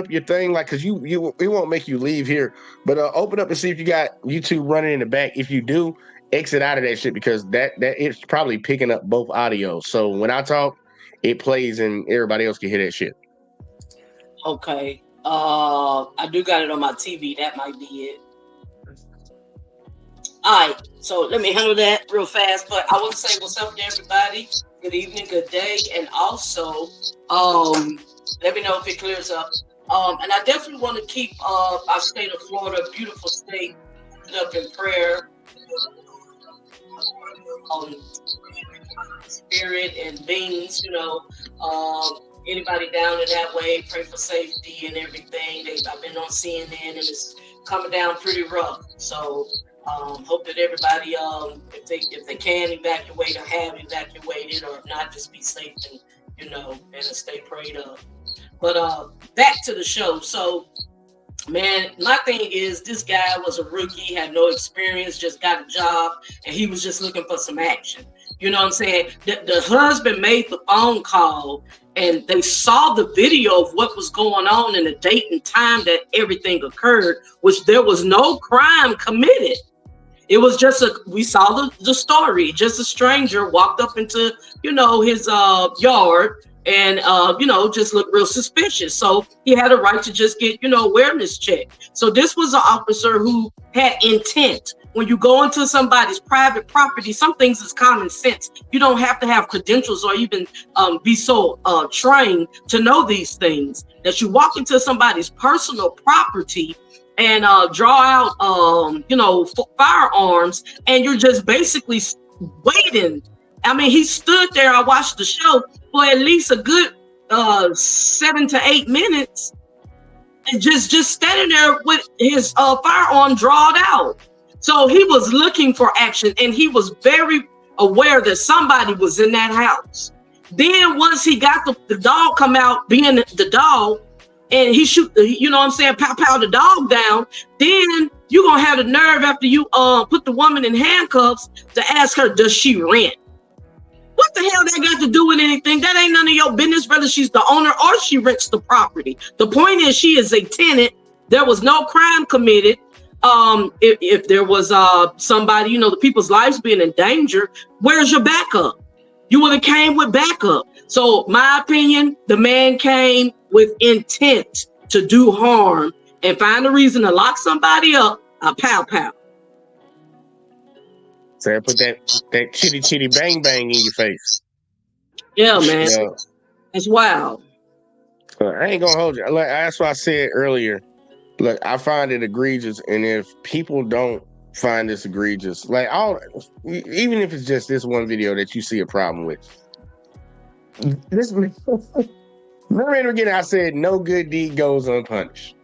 your thing, cause it won't make you leave here. But open up and see if you got YouTube running in the back. If you do, exit out of that shit because that it's probably picking up both audios. So when I talk, it plays and everybody else can hear that shit. Okay. I do got it on my TV. That might be it. All right, so let me handle that real fast. But I want to say what's up to everybody. Good evening, good day, and also let me know if it clears up. And I definitely want to keep our state of Florida, beautiful state, up in prayer. Spirit and beings, anybody down in that way, pray for safety and everything. I've been on CNN and it's coming down pretty rough. So hope that everybody, if they can evacuate or have evacuated, or if not, just be safe and and stay prayed up. But back to the show. So, man, my thing is, this guy was a rookie, had no experience, just got a job, and he was just looking for some action. You know what I'm saying? The husband made the phone call, and they saw the video of what was going on and the date and time that everything occurred, which there was no crime committed. It was just we saw the story. Just a stranger walked up into, his yard and, just looked real suspicious. So he had a right to just get, awareness check. So this was an officer who had intent. When you go into somebody's private property, some things is common sense. You don't have to have credentials or even be so trained to know these things. That you walk into somebody's personal property and draw out, firearms, and you're just basically waiting. I mean, he stood there. I watched the show for at least a good 7 to 8 minutes, and just standing there with his firearm drawn out. So he was looking for action, and he was very aware that somebody was in that house. Then once he got the dog come out, being the dog, and he shoot, pow the dog down, then you're going to have the nerve after you put the woman in handcuffs to ask her, does she rent? What the hell that got to do with anything? That ain't none of your business, whether she's the owner or she rents the property. The point is, she is a tenant. There was no crime committed. If there was somebody, the people's lives being in danger, where's your backup? You would have came with backup. So my opinion, the man came with intent to do harm and find a reason to lock somebody up. Pow. So I put that chitty bang bang in your face. Yeah, man. Yeah. It's wild. I ain't gonna hold you. Like, that's what I said earlier. Look, I find it egregious, and if people don't find this egregious, even if it's just this one video that you see a problem with, remember again, I said no good deed goes unpunished.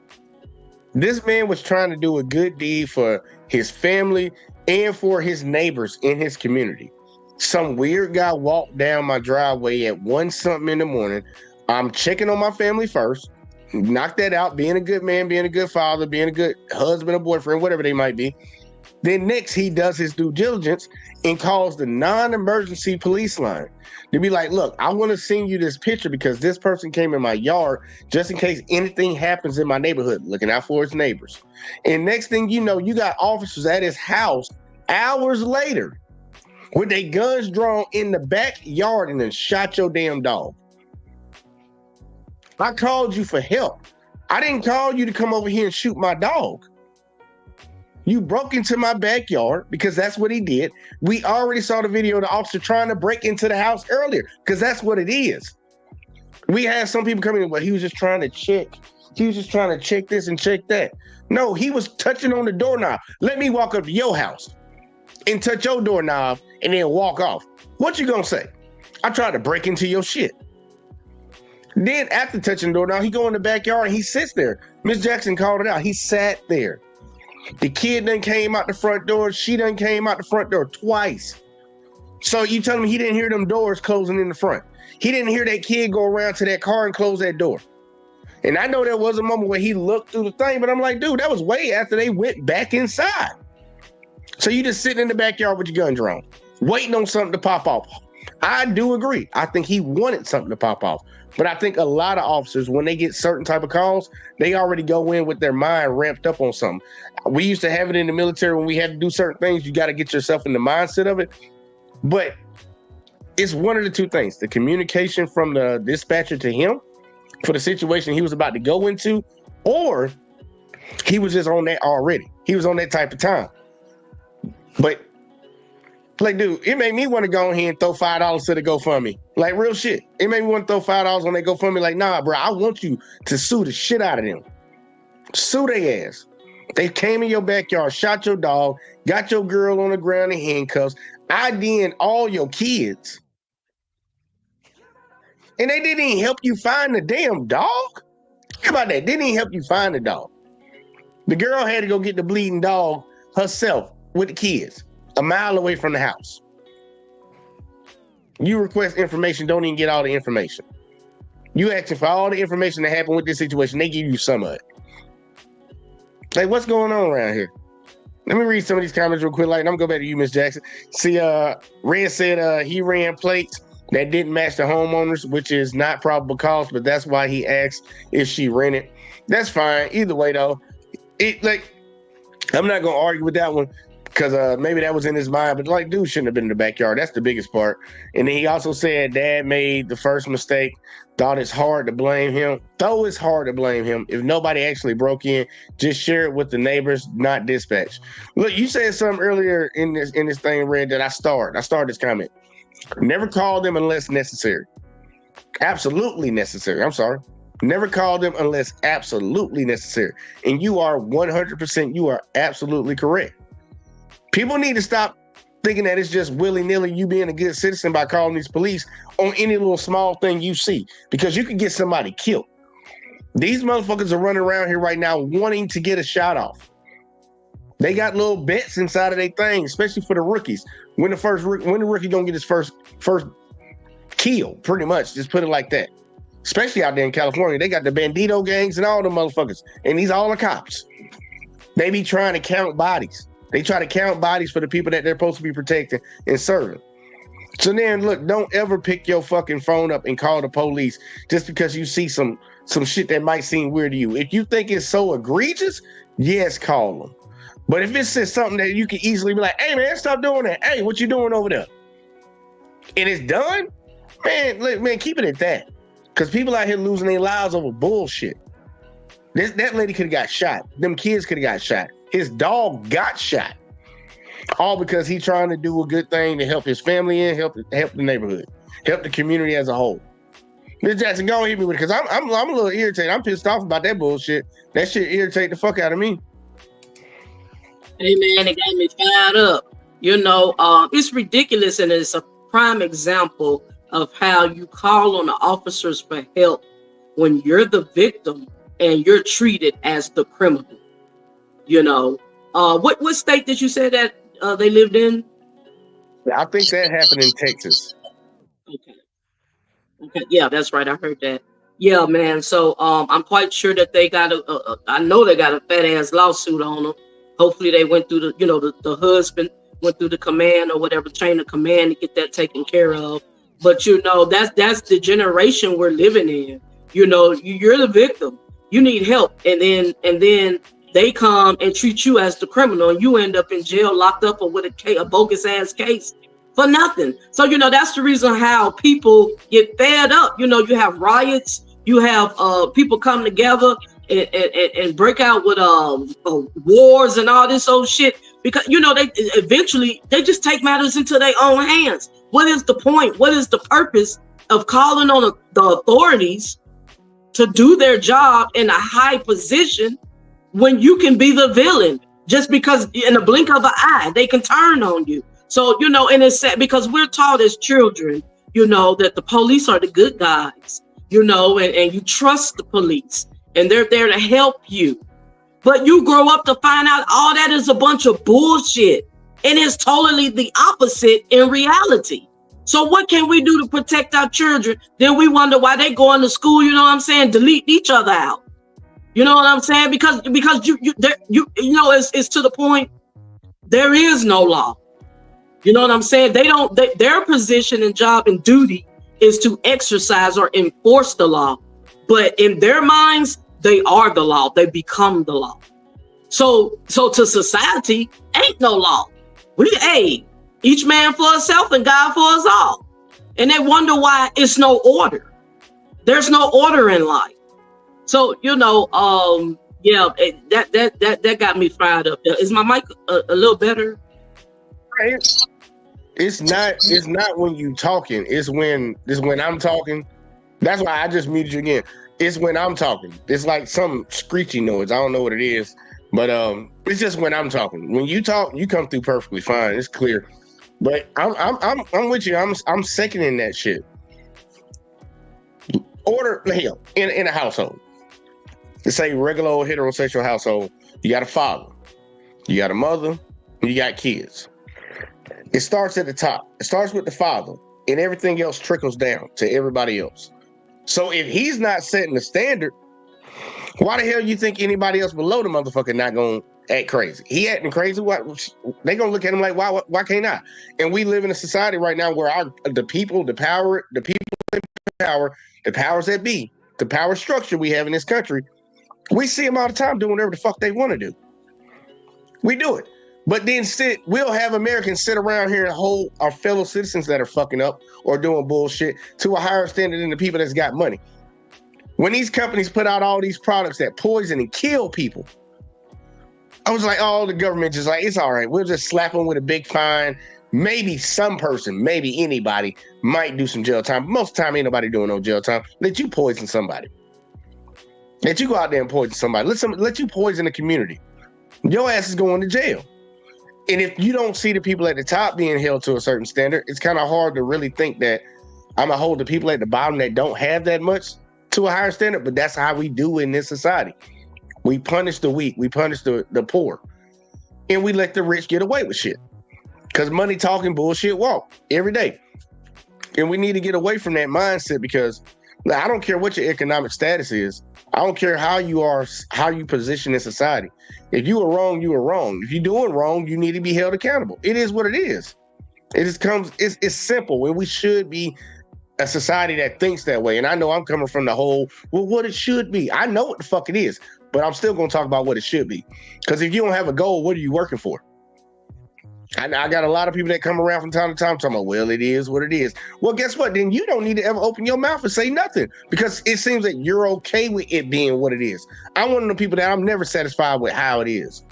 This man was trying to do a good deed for his family and for his neighbors in his community. Some weird guy walked down my driveway at 1-something in the morning. I'm checking on my family first. Knock that out, being a good man, being a good father, being a good husband or boyfriend, whatever they might be. Then next, he does his due diligence and calls the non-emergency police line to be like, look, I want to send you this picture because this person came in my yard just in case anything happens in my neighborhood, looking out for his neighbors. And next thing you know, you got officers at his house hours later with their guns drawn in the backyard and then shot your damn dog. I called you for help. I didn't call you to come over here and shoot my dog. You broke into my backyard because that's what he did. We already saw the video of the officer trying to break into the house earlier because that's what it is. We had some people coming in, but he was just trying to check. He was just trying to check this and check that. No, he was touching on the doorknob. Let me walk up to your house and touch your doorknob and then walk off. What you gonna say? I tried to break into your shit. Then after touching the door, now he go in the backyard and he sits there. Miss Jackson called it out. He sat there. The kid done came out the front door. She done came out the front door twice. So you telling me he didn't hear them doors closing in the front? He didn't hear that kid go around to that car and close that door. And I know there was a moment where he looked through the thing, but I'm like, dude, that was way after they went back inside. So you just sitting in the backyard with your gun drawn, waiting on something to pop off. I do agree. I think he wanted something to pop off. But I think a lot of officers, when they get certain type of calls, they already go in with their mind ramped up on something. We used to have it in the military when we had to do certain things. You got to get yourself in the mindset of it. But it's one of the two things. The communication from the dispatcher to him for the situation he was about to go into, or he was just on that already. He was on that type of time. But like, dude, it made me want to go ahead and throw $5 to the GoFundMe. Like, real shit. It made me want to throw $5 on that GoFundMe. Like, nah, bro, I want you to sue the shit out of them. Sue their ass. They came in your backyard, shot your dog, got your girl on the ground in handcuffs, ID'ing all your kids. And they didn't even help you find the damn dog? How about that? They didn't even help you find the dog. The girl had to go get the bleeding dog herself with the kids, a mile away from the house. You request information, don't even get all the information. You asking for all the information that happened with this situation, they give you some of it. Like, what's going on around here? Let me read some of these comments real quick. Like, I'm gonna go back to you, Miss Jackson. See, Red said he ran plates that didn't match the homeowners, which is not probable cause, but that's why he asked if she rented. That's fine. Either way, though, I'm not gonna argue with that one because maybe that was in his mind, but like, dude shouldn't have been in the backyard. That's the biggest part. And then he also said dad made the first mistake. Thought it's hard to blame him. Though it's hard to blame him. If nobody actually broke in, just share it with the neighbors, not dispatch. Look, you said something earlier in this thing, Red, that I started this comment. Never call them unless necessary. Absolutely necessary. I'm sorry. Never call them unless absolutely necessary. And you are 100%, you are absolutely correct. People need to stop thinking that it's just willy-nilly you being a good citizen by calling these police on any little small thing you see, because you could get somebody killed. These motherfuckers are running around here right now wanting to get a shot off. They got little bets inside of their thing, especially for the rookies. When the rookie gonna get his first kill, pretty much. Just put it like that. Especially out there in California, they got the bandito gangs and all the motherfuckers, and these all the cops. They be trying to count bodies. They try to count bodies for the people that they're supposed to be protecting and serving. So then, look, don't ever pick your fucking phone up and call the police just because you see some shit that might seem weird to you. If you think it's so egregious, yes, call them. But if it's just something that you can easily be like, hey, man, stop doing that. Hey, what you doing over there? And it's done, man, keep it at that. Because people out here losing their lives over bullshit. That lady could have got shot. Them kids could have got shot. His dog got shot. All because he's trying to do a good thing to help his family and help the neighborhood, help the community as a whole. Ms. Jackson, go hit me with it, because I'm a little irritated. I'm pissed off about that bullshit. That shit irritate the fuck out of me. Hey man, it got me fired up. You know, it's ridiculous, and it's a prime example of how you call on the officers for help when you're the victim and you're treated as the criminal. You know, what state did you say that they lived in? I think that happened in Texas. Okay, yeah, that's right. I heard that. Yeah, man. So I'm quite sure that they got I know they got a fat ass lawsuit on them. Hopefully they went through the husband went through the command or whatever, chain of command to get that taken care of. But you know, that's the generation we're living in. You know, you're the victim. You need help, and then they come and treat you as the criminal, and you end up in jail, locked up, or with a bogus ass case for nothing. So you know, that's the reason how people get fed up. You know, you have riots, you have people come together and break out with wars and all this old shit, because you know they eventually just take matters into their own hands. What is the point? What is the purpose of calling on the authorities to do their job in a high position when you can be the villain just because in a blink of an eye they can turn on you? So you know, and it's sad because we're taught as children, you know, that the police are the good guys, you know, and you trust the police and they're there to help you. But you grow up to find out all that is a bunch of bullshit, and it's totally the opposite in reality. So what can we do to protect our children? Then we wonder why they going to school, you know what I'm saying, delete each other out. You know what I'm saying? Because you know, it's to the point there is no law. You know what I'm saying? Their position and job and duty is to exercise or enforce the law. But in their minds, they are the law. They become the law. So to society, ain't no law. Each man for himself and God for us all. And they wonder why it's no order. There's no order in life. So yeah, that got me fired up. Is my mic a little better? It's not when you talking. It's when I'm talking. That's why I just muted you again. It's when I'm talking. It's like some screechy noise. I don't know what it is, but it's just when I'm talking. When you talk, you come through perfectly fine. It's clear. But I'm with you. I'm seconding that shit. Order hell in a household. Let's say regular old heterosexual household. You got a father, you got a mother, you got kids. It starts at the top. It starts with the father, and everything else trickles down to everybody else. So if he's not setting the standard, why the hell you think anybody else below the motherfucker not gonna act crazy? He acting crazy. What they gonna look at him like? Why can't I? And we live in a society right now where the people in power, the powers that be, the power structure we have in this country, we see them all the time doing whatever the fuck they want to do. We do it. But then we'll have Americans sit around here and hold our fellow citizens that are fucking up or doing bullshit to a higher standard than the people that's got money. When these companies put out all these products that poison and kill people, I was like, oh, the government just like, it's all right. We'll just slap them with a big fine. Maybe some person, maybe anybody might do some jail time. Most of the time, ain't nobody doing no jail time. Let you poison somebody. Let you go out there and poison somebody. Let you poison the community. Your ass is going to jail. And if you don't see the people at the top being held to a certain standard, it's kind of hard to really think that I'm going to hold the people at the bottom that don't have that much to a higher standard. But that's how we do in this society. We punish the weak. We punish the poor. And we let the rich get away with shit. Because money talking, bullshit walk every day. And we need to get away from that mindset because I don't care what your economic status is. I don't care how you are, how you position in society. If you are wrong, you are wrong. If you're doing wrong, you need to be held accountable. It is what it is. It's simple. And we should be a society that thinks that way. And I know I'm coming from the whole, well, what it should be. I know what the fuck it is, but I'm still going to talk about what it should be. Because if you don't have a goal, what are you working for? I got a lot of people that come around from time to time talking about, well, it is what it is. Well, guess what? Then you don't need to ever open your mouth and say nothing because it seems that you're okay with it being what it is. I'm one of the people that I'm never satisfied with how it is.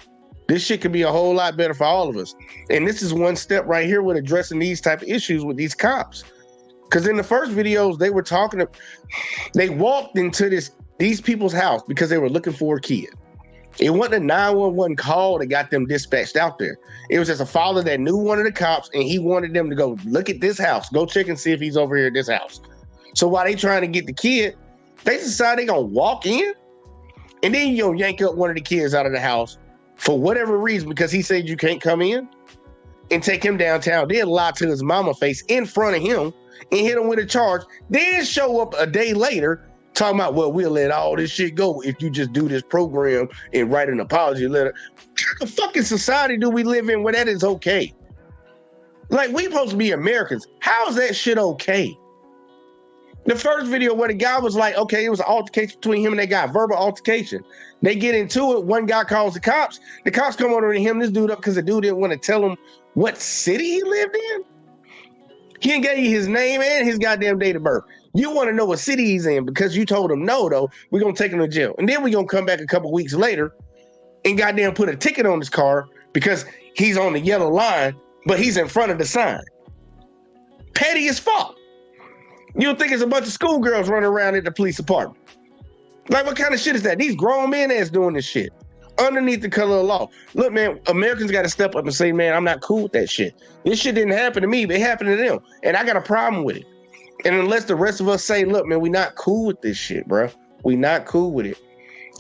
This shit could be a whole lot better for all of us. And this is one step right here with addressing these type of issues with these cops. Because in the first videos, they walked into these people's house because they were looking for a kid. It wasn't a 911 call that got them dispatched out there. It was just a father that knew one of the cops and he wanted them to go look at this house, go check and see if he's over here at this house. So while they trying to get the kid, they decide they gonna walk in and then you'll yank up one of the kids out of the house for whatever reason because he said you can't come in and take him downtown. Then lie to his mama face in front of him and hit him with a charge. Then show up a day later talking about, well, we'll let all this shit go if you just do this program and write an apology letter. What kind of fucking society do we live in where that is okay? Like, we supposed to be Americans. How is that shit okay? The first video where the guy was like, okay, it was an altercation between him and that guy, verbal altercation. They get into it. One guy calls the cops. The cops come over to him this dude up because the dude didn't want to tell him what city he lived in. He ain't gave you his name and his goddamn date of birth. You want to know what city he's in because you told him no, though. We're going to take him to jail. And then we're going to come back a couple weeks later and goddamn put a ticket on his car because he's on the yellow line, but he's in front of the sign. Petty as fuck. You don't think it's a bunch of schoolgirls running around at the police department. Like, what kind of shit is that? These grown men ass doing this shit underneath the color of law. Look, man, Americans got to step up and say, man, I'm not cool with that shit. This shit didn't happen to me, but it happened to them. And I got a problem with it. And unless the rest of us say, look, man, we not cool with this shit, bro. We not cool with it.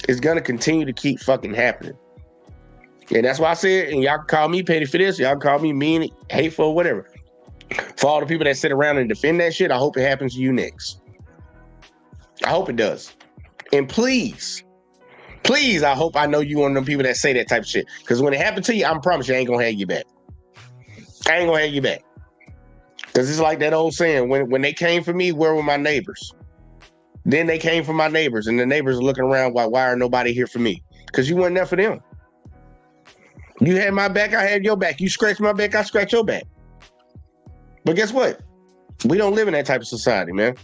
It's going to continue to keep fucking happening. And that's why I said, and y'all can call me petty for this. Y'all can call me mean, hateful, whatever. For all the people that sit around and defend that shit, I hope it happens to you next. I hope it does. And please, I hope I know you one of them people that say that type of shit. Because when it happens to you, I promise you I ain't going to have you back. I ain't going to have you back. Because it's like that old saying, when they came for me, where were my neighbors? Then they came for my neighbors, and the neighbors are looking around, why are nobody here for me? Because you weren't there for them. You had my back, I had your back. You scratched my back, I scratched your back. But guess what? We don't live in that type of society, man.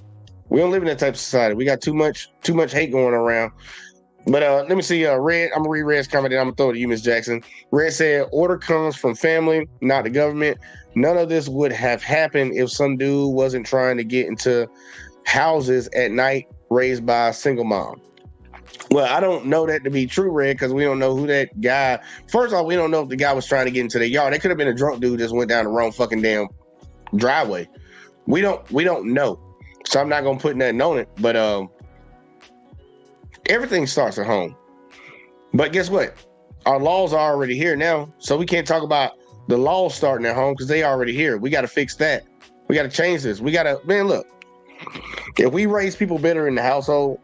We don't live in that type of society. We got too much hate going around. But let me see. Red, I'm gonna read Red's comment. And I'm gonna throw it to you, Miss Jackson. Red said, "Order comes from family, not the government. None of this would have happened if some dude wasn't trying to get into houses at night raised by a single mom." Well, I don't know that to be true, Red, because we don't know who that guy. First off, we don't know if the guy was trying to get into the yard. That could have been a drunk dude that just went down the wrong fucking damn driveway. We don't know. So I'm not gonna put nothing on it. But everything starts at home. But guess what? Our laws are already here now. So we can't talk about the laws starting at home because they already here. We got to fix that. We got to change this. We got to, man, look, if we raise people better in the household,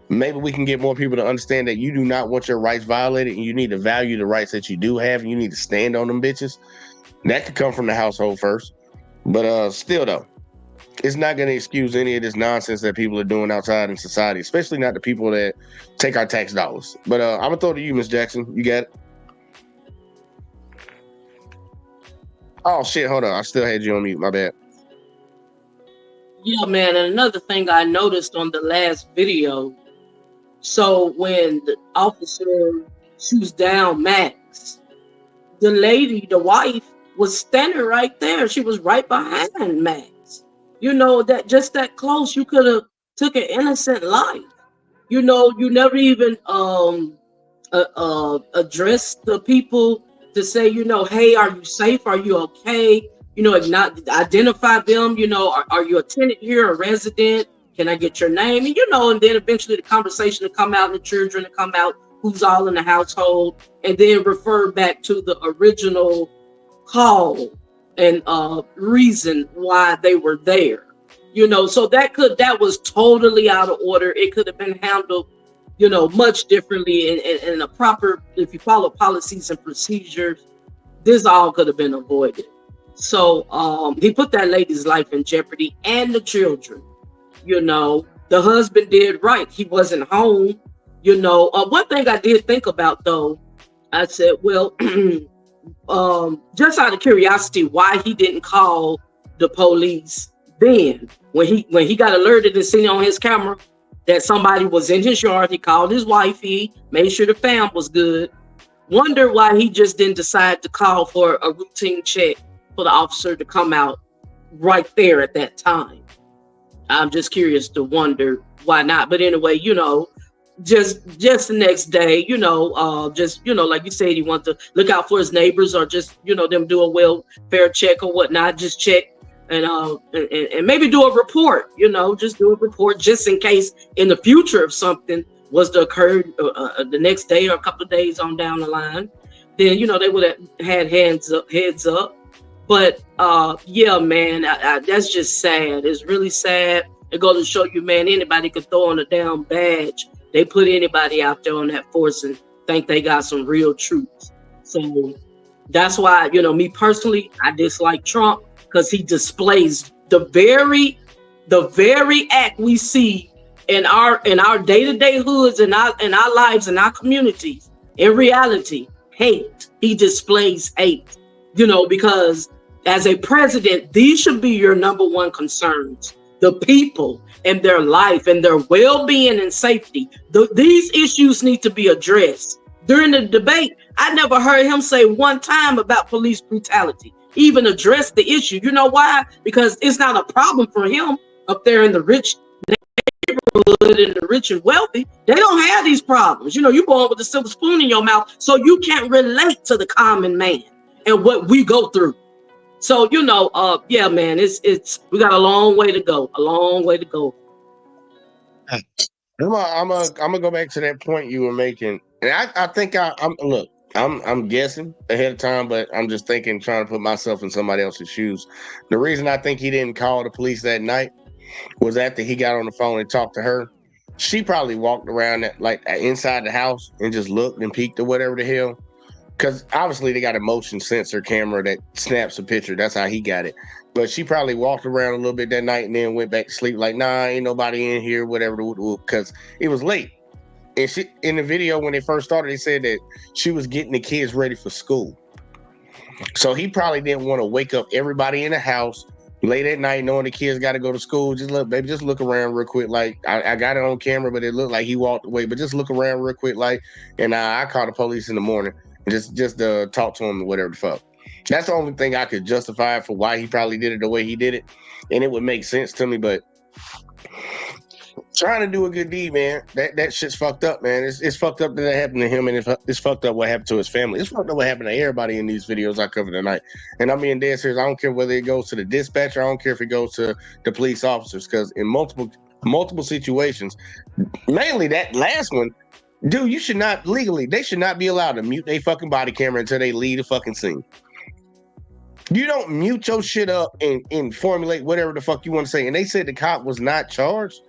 maybe we can get more people to understand that you do not want your rights violated and you need to value the rights that you do have and you need to stand on them bitches. That could come from the household first. But still though, it's not going to excuse any of this nonsense that people are doing outside in society, especially not the people that take our tax dollars. But I'm going to throw it to you, Miss Jackson. You got it? Oh, shit. Hold on. I still had you on mute. My bad. Yeah, man. And another thing I noticed on the last video, so when the officer shoots down Max, the lady, the wife, was standing right there. She was right behind Max. You know, that just that close, you could have took an innocent life. You know, you never even addressed the people to say, you know, hey, are you safe? Are you okay? You know, not identify them. You know, are you a tenant here, a resident? Can I get your name? And, you know, and then eventually the conversation to come out and the children to come out, who's all in the household, and then refer back to the original call and reason why they were there. You know, so that was totally out of order. It could have been handled, you know, much differently in a proper, if you follow policies and procedures, this all could have been avoided. So he put that lady's life in jeopardy and the children. You know, the husband did right. He wasn't home. You know, one thing I did think about though, I said, well, just out of curiosity, why he didn't call the police then when he got alerted and seen on his camera that somebody was in his yard. He called his wifey, made sure the fam was good. Wonder why he just didn't decide to call for a routine check for the officer to come out right there at that time. I'm just curious to wonder why not. But anyway, you know, just the next day, you know, just, you know, like you said, he wants to look out for his neighbors or just, you know, them do a welfare check or whatnot, just check and maybe do a report, you know, just do a report just in case in the future if something was to occur the next day or a couple of days on down the line, then, you know, they would have had heads up. But yeah, man, that's just sad. It's really sad. It goes to show you, man, anybody could throw on a damn badge. They put anybody out there on that force and think they got some real truth. So that's why, you know, me personally, I dislike Trump because he displays the very act we see in our day-to-day hoods and our lives and our communities. In reality, hate. He displays hate, you know, because as a president, these should be your number one concerns. The people and their life and their well-being and safety. These issues need to be addressed. During the debate, I never heard him say one time about police brutality, even address the issue. You know why? Because it's not a problem for him up there in the rich neighborhood and the rich and wealthy. They don't have these problems. You know, you're born with a silver spoon in your mouth, so you can't relate to the common man and what we go through. So, you know, yeah, man, we got a long way to go. I'm gonna go back to that point you were making, and I think I'm guessing ahead of time, but I'm just trying to put myself in somebody else's shoes. The reason I think he didn't call the police that night was after he got on the phone and talked to her. She probably walked around inside the house and just looked and peeked or whatever the hell. Because obviously they got a motion sensor camera that snaps a picture. That's how he got it. But she probably walked around a little bit that night and then went back to sleep like, nah, ain't nobody in here, whatever, because it was late. And she, in the video when they first started, they said that she was getting the kids ready for school. So he probably didn't want to wake up everybody in the house late at night, knowing the kids got to go to school. Just look, baby, just look around real quick. Like I got it on camera, but it looked like he walked away. But just look around real quick, like, and I called the police in the morning and just talk to him or whatever the fuck. That's the only thing I could justify for why he probably did it the way he did it, and it would make sense to me. But trying to do a good deed, man, that shit's fucked up, man. It's fucked up that happened to him, and it's fucked up what happened to his family. It's fucked up what happened to everybody in these videos I covered tonight. And I'm being dead serious. I don't care whether it goes to the dispatcher. I don't care if it goes to the police officers, because in multiple situations, mainly that last one, dude, you should not legally. They should not be allowed to mute their fucking body camera until they leave the fucking scene. You don't mute your shit up and formulate whatever the fuck you want to say. And they said the cop was not charged.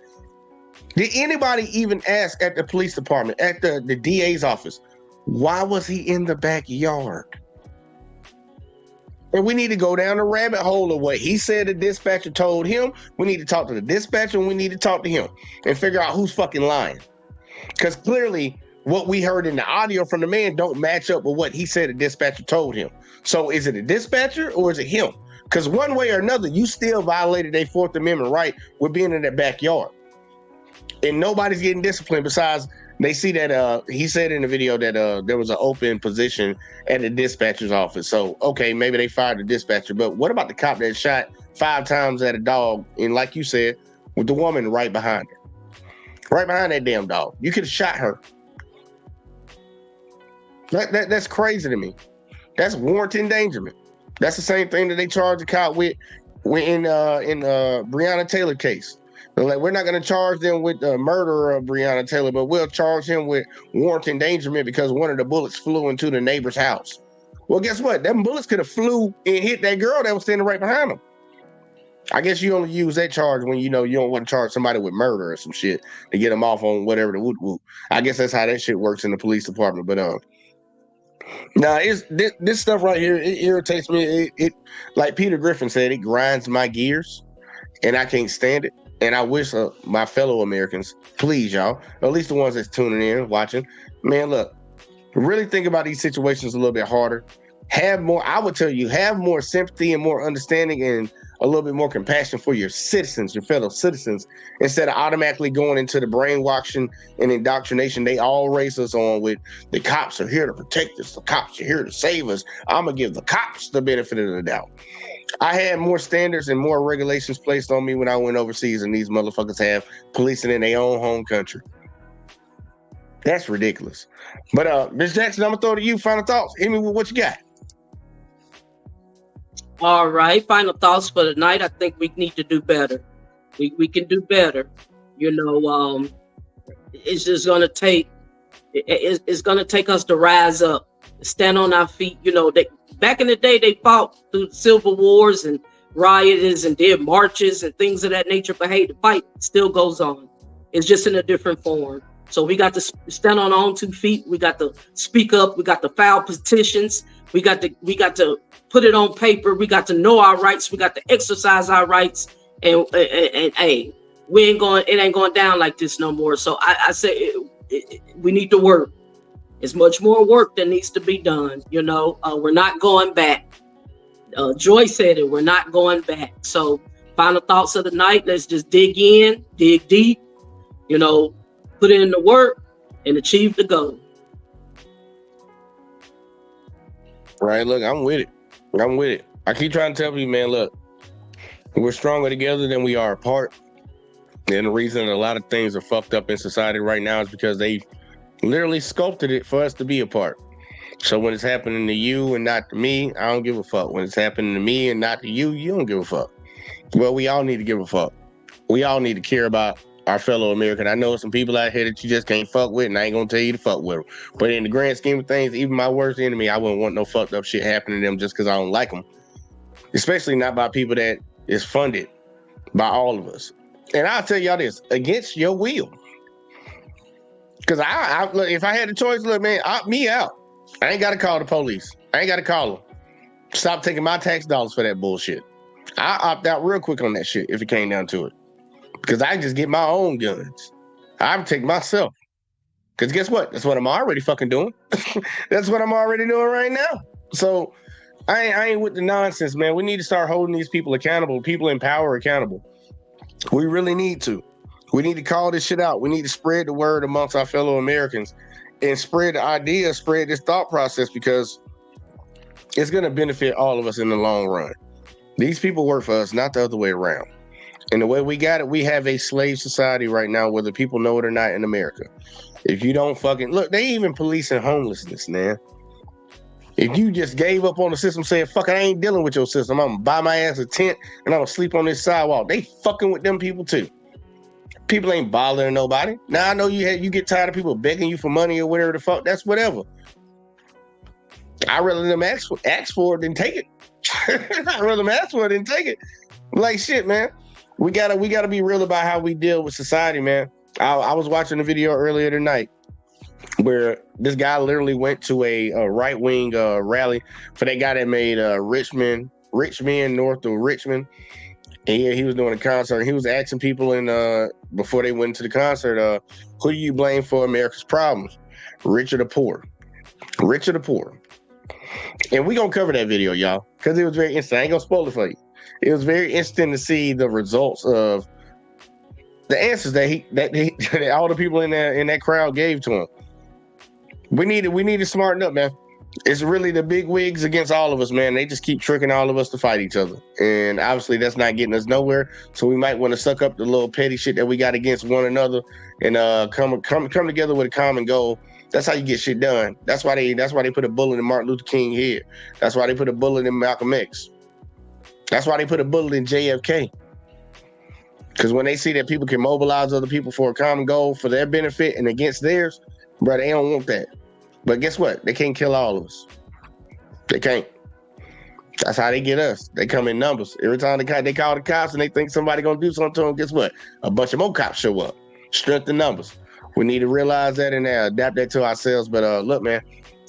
Did anybody even ask at the police department, at the DA's office, why was he in the backyard? And we need to go down the rabbit hole of what he said the dispatcher told him. We need to talk to the dispatcher, and we need to talk to him and figure out who's fucking lying. Because clearly what we heard in the audio from the man don't match up with what he said the dispatcher told him. So is it a dispatcher or is it him? Because one way or another, you still violated their Fourth Amendment right with being in that backyard. And nobody's getting disciplined besides they see that he said in the video that there was an open position at the dispatcher's office. So, okay, maybe they fired the dispatcher. But what about the cop that shot 5 times at a dog? And like you said, with the woman right behind her. Right behind that damn dog. You could have shot her. That's crazy to me. That's warranted endangerment. That's the same thing that they charged the cop with in Breonna Taylor case. They're like, we're not going to charge them with the murder of Breonna Taylor, but we'll charge him with warranted endangerment because one of the bullets flew into the neighbor's house. Well, guess what? Them bullets could have flew and hit that girl that was standing right behind him. I guess you only use that charge when you know you don't want to charge somebody with murder or some shit to get them off on whatever the woot. I guess that's how that shit works in the police department. But it's this stuff right here. It irritates me. It like Peter Griffin said, it grinds my gears, and I can't stand it. And I wish my fellow Americans, please, y'all, or at least the ones that's tuning in, watching, man, look, really think about these situations a little bit harder. I would tell you, have more sympathy and more understanding and a little bit more compassion for your citizens, your fellow citizens, instead of automatically going into the brainwashing and indoctrination they all raise us on with the cops are here to protect us, the cops are here to save us. I'm going to give the cops the benefit of the doubt. I had more standards and more regulations placed on me when I went overseas, and these motherfuckers have policing in their own home country. That's ridiculous. But Ms. Jackson, I'm gonna throw it to you. Final thoughts. Hit me with what you got. All right. Final thoughts for the night. I think we need to do better. We can do better. You know, it's just gonna take. It's gonna take us to rise up, stand on our feet. You know, back in the day, they fought through civil wars and rioters and did marches and things of that nature. But hey, the fight still goes on. It's just in a different form. So we got to stand on our own 2 feet. We got to speak up. We got to file petitions. We got to put it on paper. We got to know our rights. We got to exercise our rights. And hey, it ain't going down like this no more. So I say we need to work. It's much more work that needs to be done. You know, we're not going back. Joy said it. We're not going back. So final thoughts of the night. Let's just dig in, dig deep, you know, put in the work and achieve the goal. Right. Look, I'm with it. I keep trying to tell you, man, look, we're stronger together than we are apart. And the reason a lot of things are fucked up in society right now is because they literally sculpted it for us to be apart. So when it's happening to you and not to me, I don't give a fuck. When it's happening to me and not to you, you don't give a fuck. Well, we all need to give a fuck. We all need to care about our fellow American. I know some people out here that you just can't fuck with, and I ain't gonna tell you to fuck with them. But in the grand scheme of things, even my worst enemy, I wouldn't want no fucked up shit happening to them just because I don't like them. Especially not by people that is funded by all of us. And I'll tell y'all this, against your will. Because I look, if I had the choice, look, man, opt me out. I ain't got to call the police. I ain't got to call them. Stop taking my tax dollars for that bullshit. I opt out real quick on that shit if it came down to it. Because I just get my own guns. I would take myself. Because guess what? That's what I'm already fucking doing. That's what I'm already doing right now. So I ain't with the nonsense, man. We need to start holding these people accountable, people in power accountable. We really need to. We need to call this shit out. We need to spread the word amongst our fellow Americans and spread the idea, spread this thought process, because it's going to benefit all of us in the long run. These people work for us, not the other way around. And the way we got it, we have a slave society right now, whether people know it or not, in America. If you don't fucking look, they even policing homelessness, man. If you just gave up on the system, saying, fuck it, I ain't dealing with your system, I'm gonna buy my ass a tent and I'm gonna sleep on this sidewalk. They fucking with them people too. People ain't bothering nobody. Now I know you get tired of people begging you for money or whatever the fuck. That's whatever. I'd rather them ask for it than take it. I'd rather them ask for it than take it. Like shit, man. We gotta be real about how we deal with society, man. I was watching a video earlier tonight where this guy literally went to a right-wing rally for that guy that made Rich Men North of Richmond. And he was doing a concert. He was asking people before they went to the concert, who do you blame for America's problems? Rich or the poor? Rich or the poor? And we gonna cover that video, y'all, because it was very interesting. I ain't gonna spoil it for you. It was very interesting to see the results of the answers that all the people in that crowd gave to him. We need to smarten up, man. It's really the big wigs against all of us, man. They just keep tricking all of us to fight each other, and obviously that's not getting us nowhere. So we might want to suck up the little petty shit that we got against one another and come together with a common goal. That's how you get shit done. That's why they put a bullet in Martin Luther King's head. That's why they put a bullet in Malcolm X. That's why they put a bullet in JFK. Because when they see that people can mobilize other people for a common goal for their benefit and against theirs, bro, they don't want that. But guess what? They can't kill all of us. They can't. That's how they get us. They come in numbers. Every time they call the cops and they think somebody gonna do something to them, guess what? A bunch of more cops show up. Strength in numbers. We need to realize that and adapt that to ourselves. But look, man,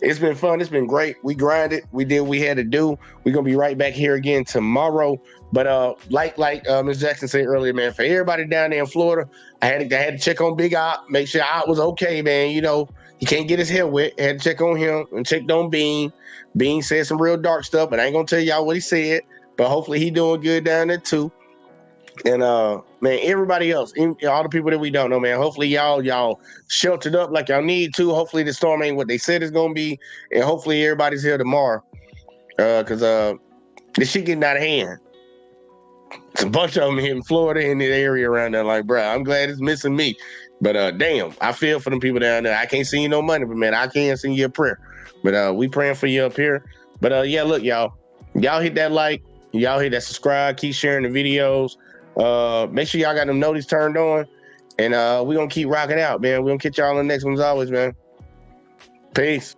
it's been fun. It's been great. We grinded. We did what we had to do. We're gonna be right back here again tomorrow. But like Ms. Jackson said earlier, man, for everybody down there in Florida, I had to check on Big Op, make sure Op was okay, man. You know, he can't get his hair wet. I had to check on him and checked on Bean. Bean said some real dark stuff, but I ain't gonna tell y'all what he said. But hopefully he doing good down there too. And man, everybody else, all the people that we don't know, man, hopefully y'all sheltered up like y'all need to. Hopefully the storm ain't what they said it's gonna be, and hopefully everybody's here tomorrow. Cause this shit getting out of hand. It's a bunch of them here in Florida in the area around there. Like, bro, I'm glad it's missing me. But damn, I feel for them people down there. I can't send you no money, but man, I can send you a prayer. But we praying for you up here. But yeah, look, y'all hit that like, y'all hit that subscribe, keep sharing the videos. Make sure y'all got them notices turned on, and we gonna keep rocking out, man. We gonna catch y'all on the next one as always, man. Peace.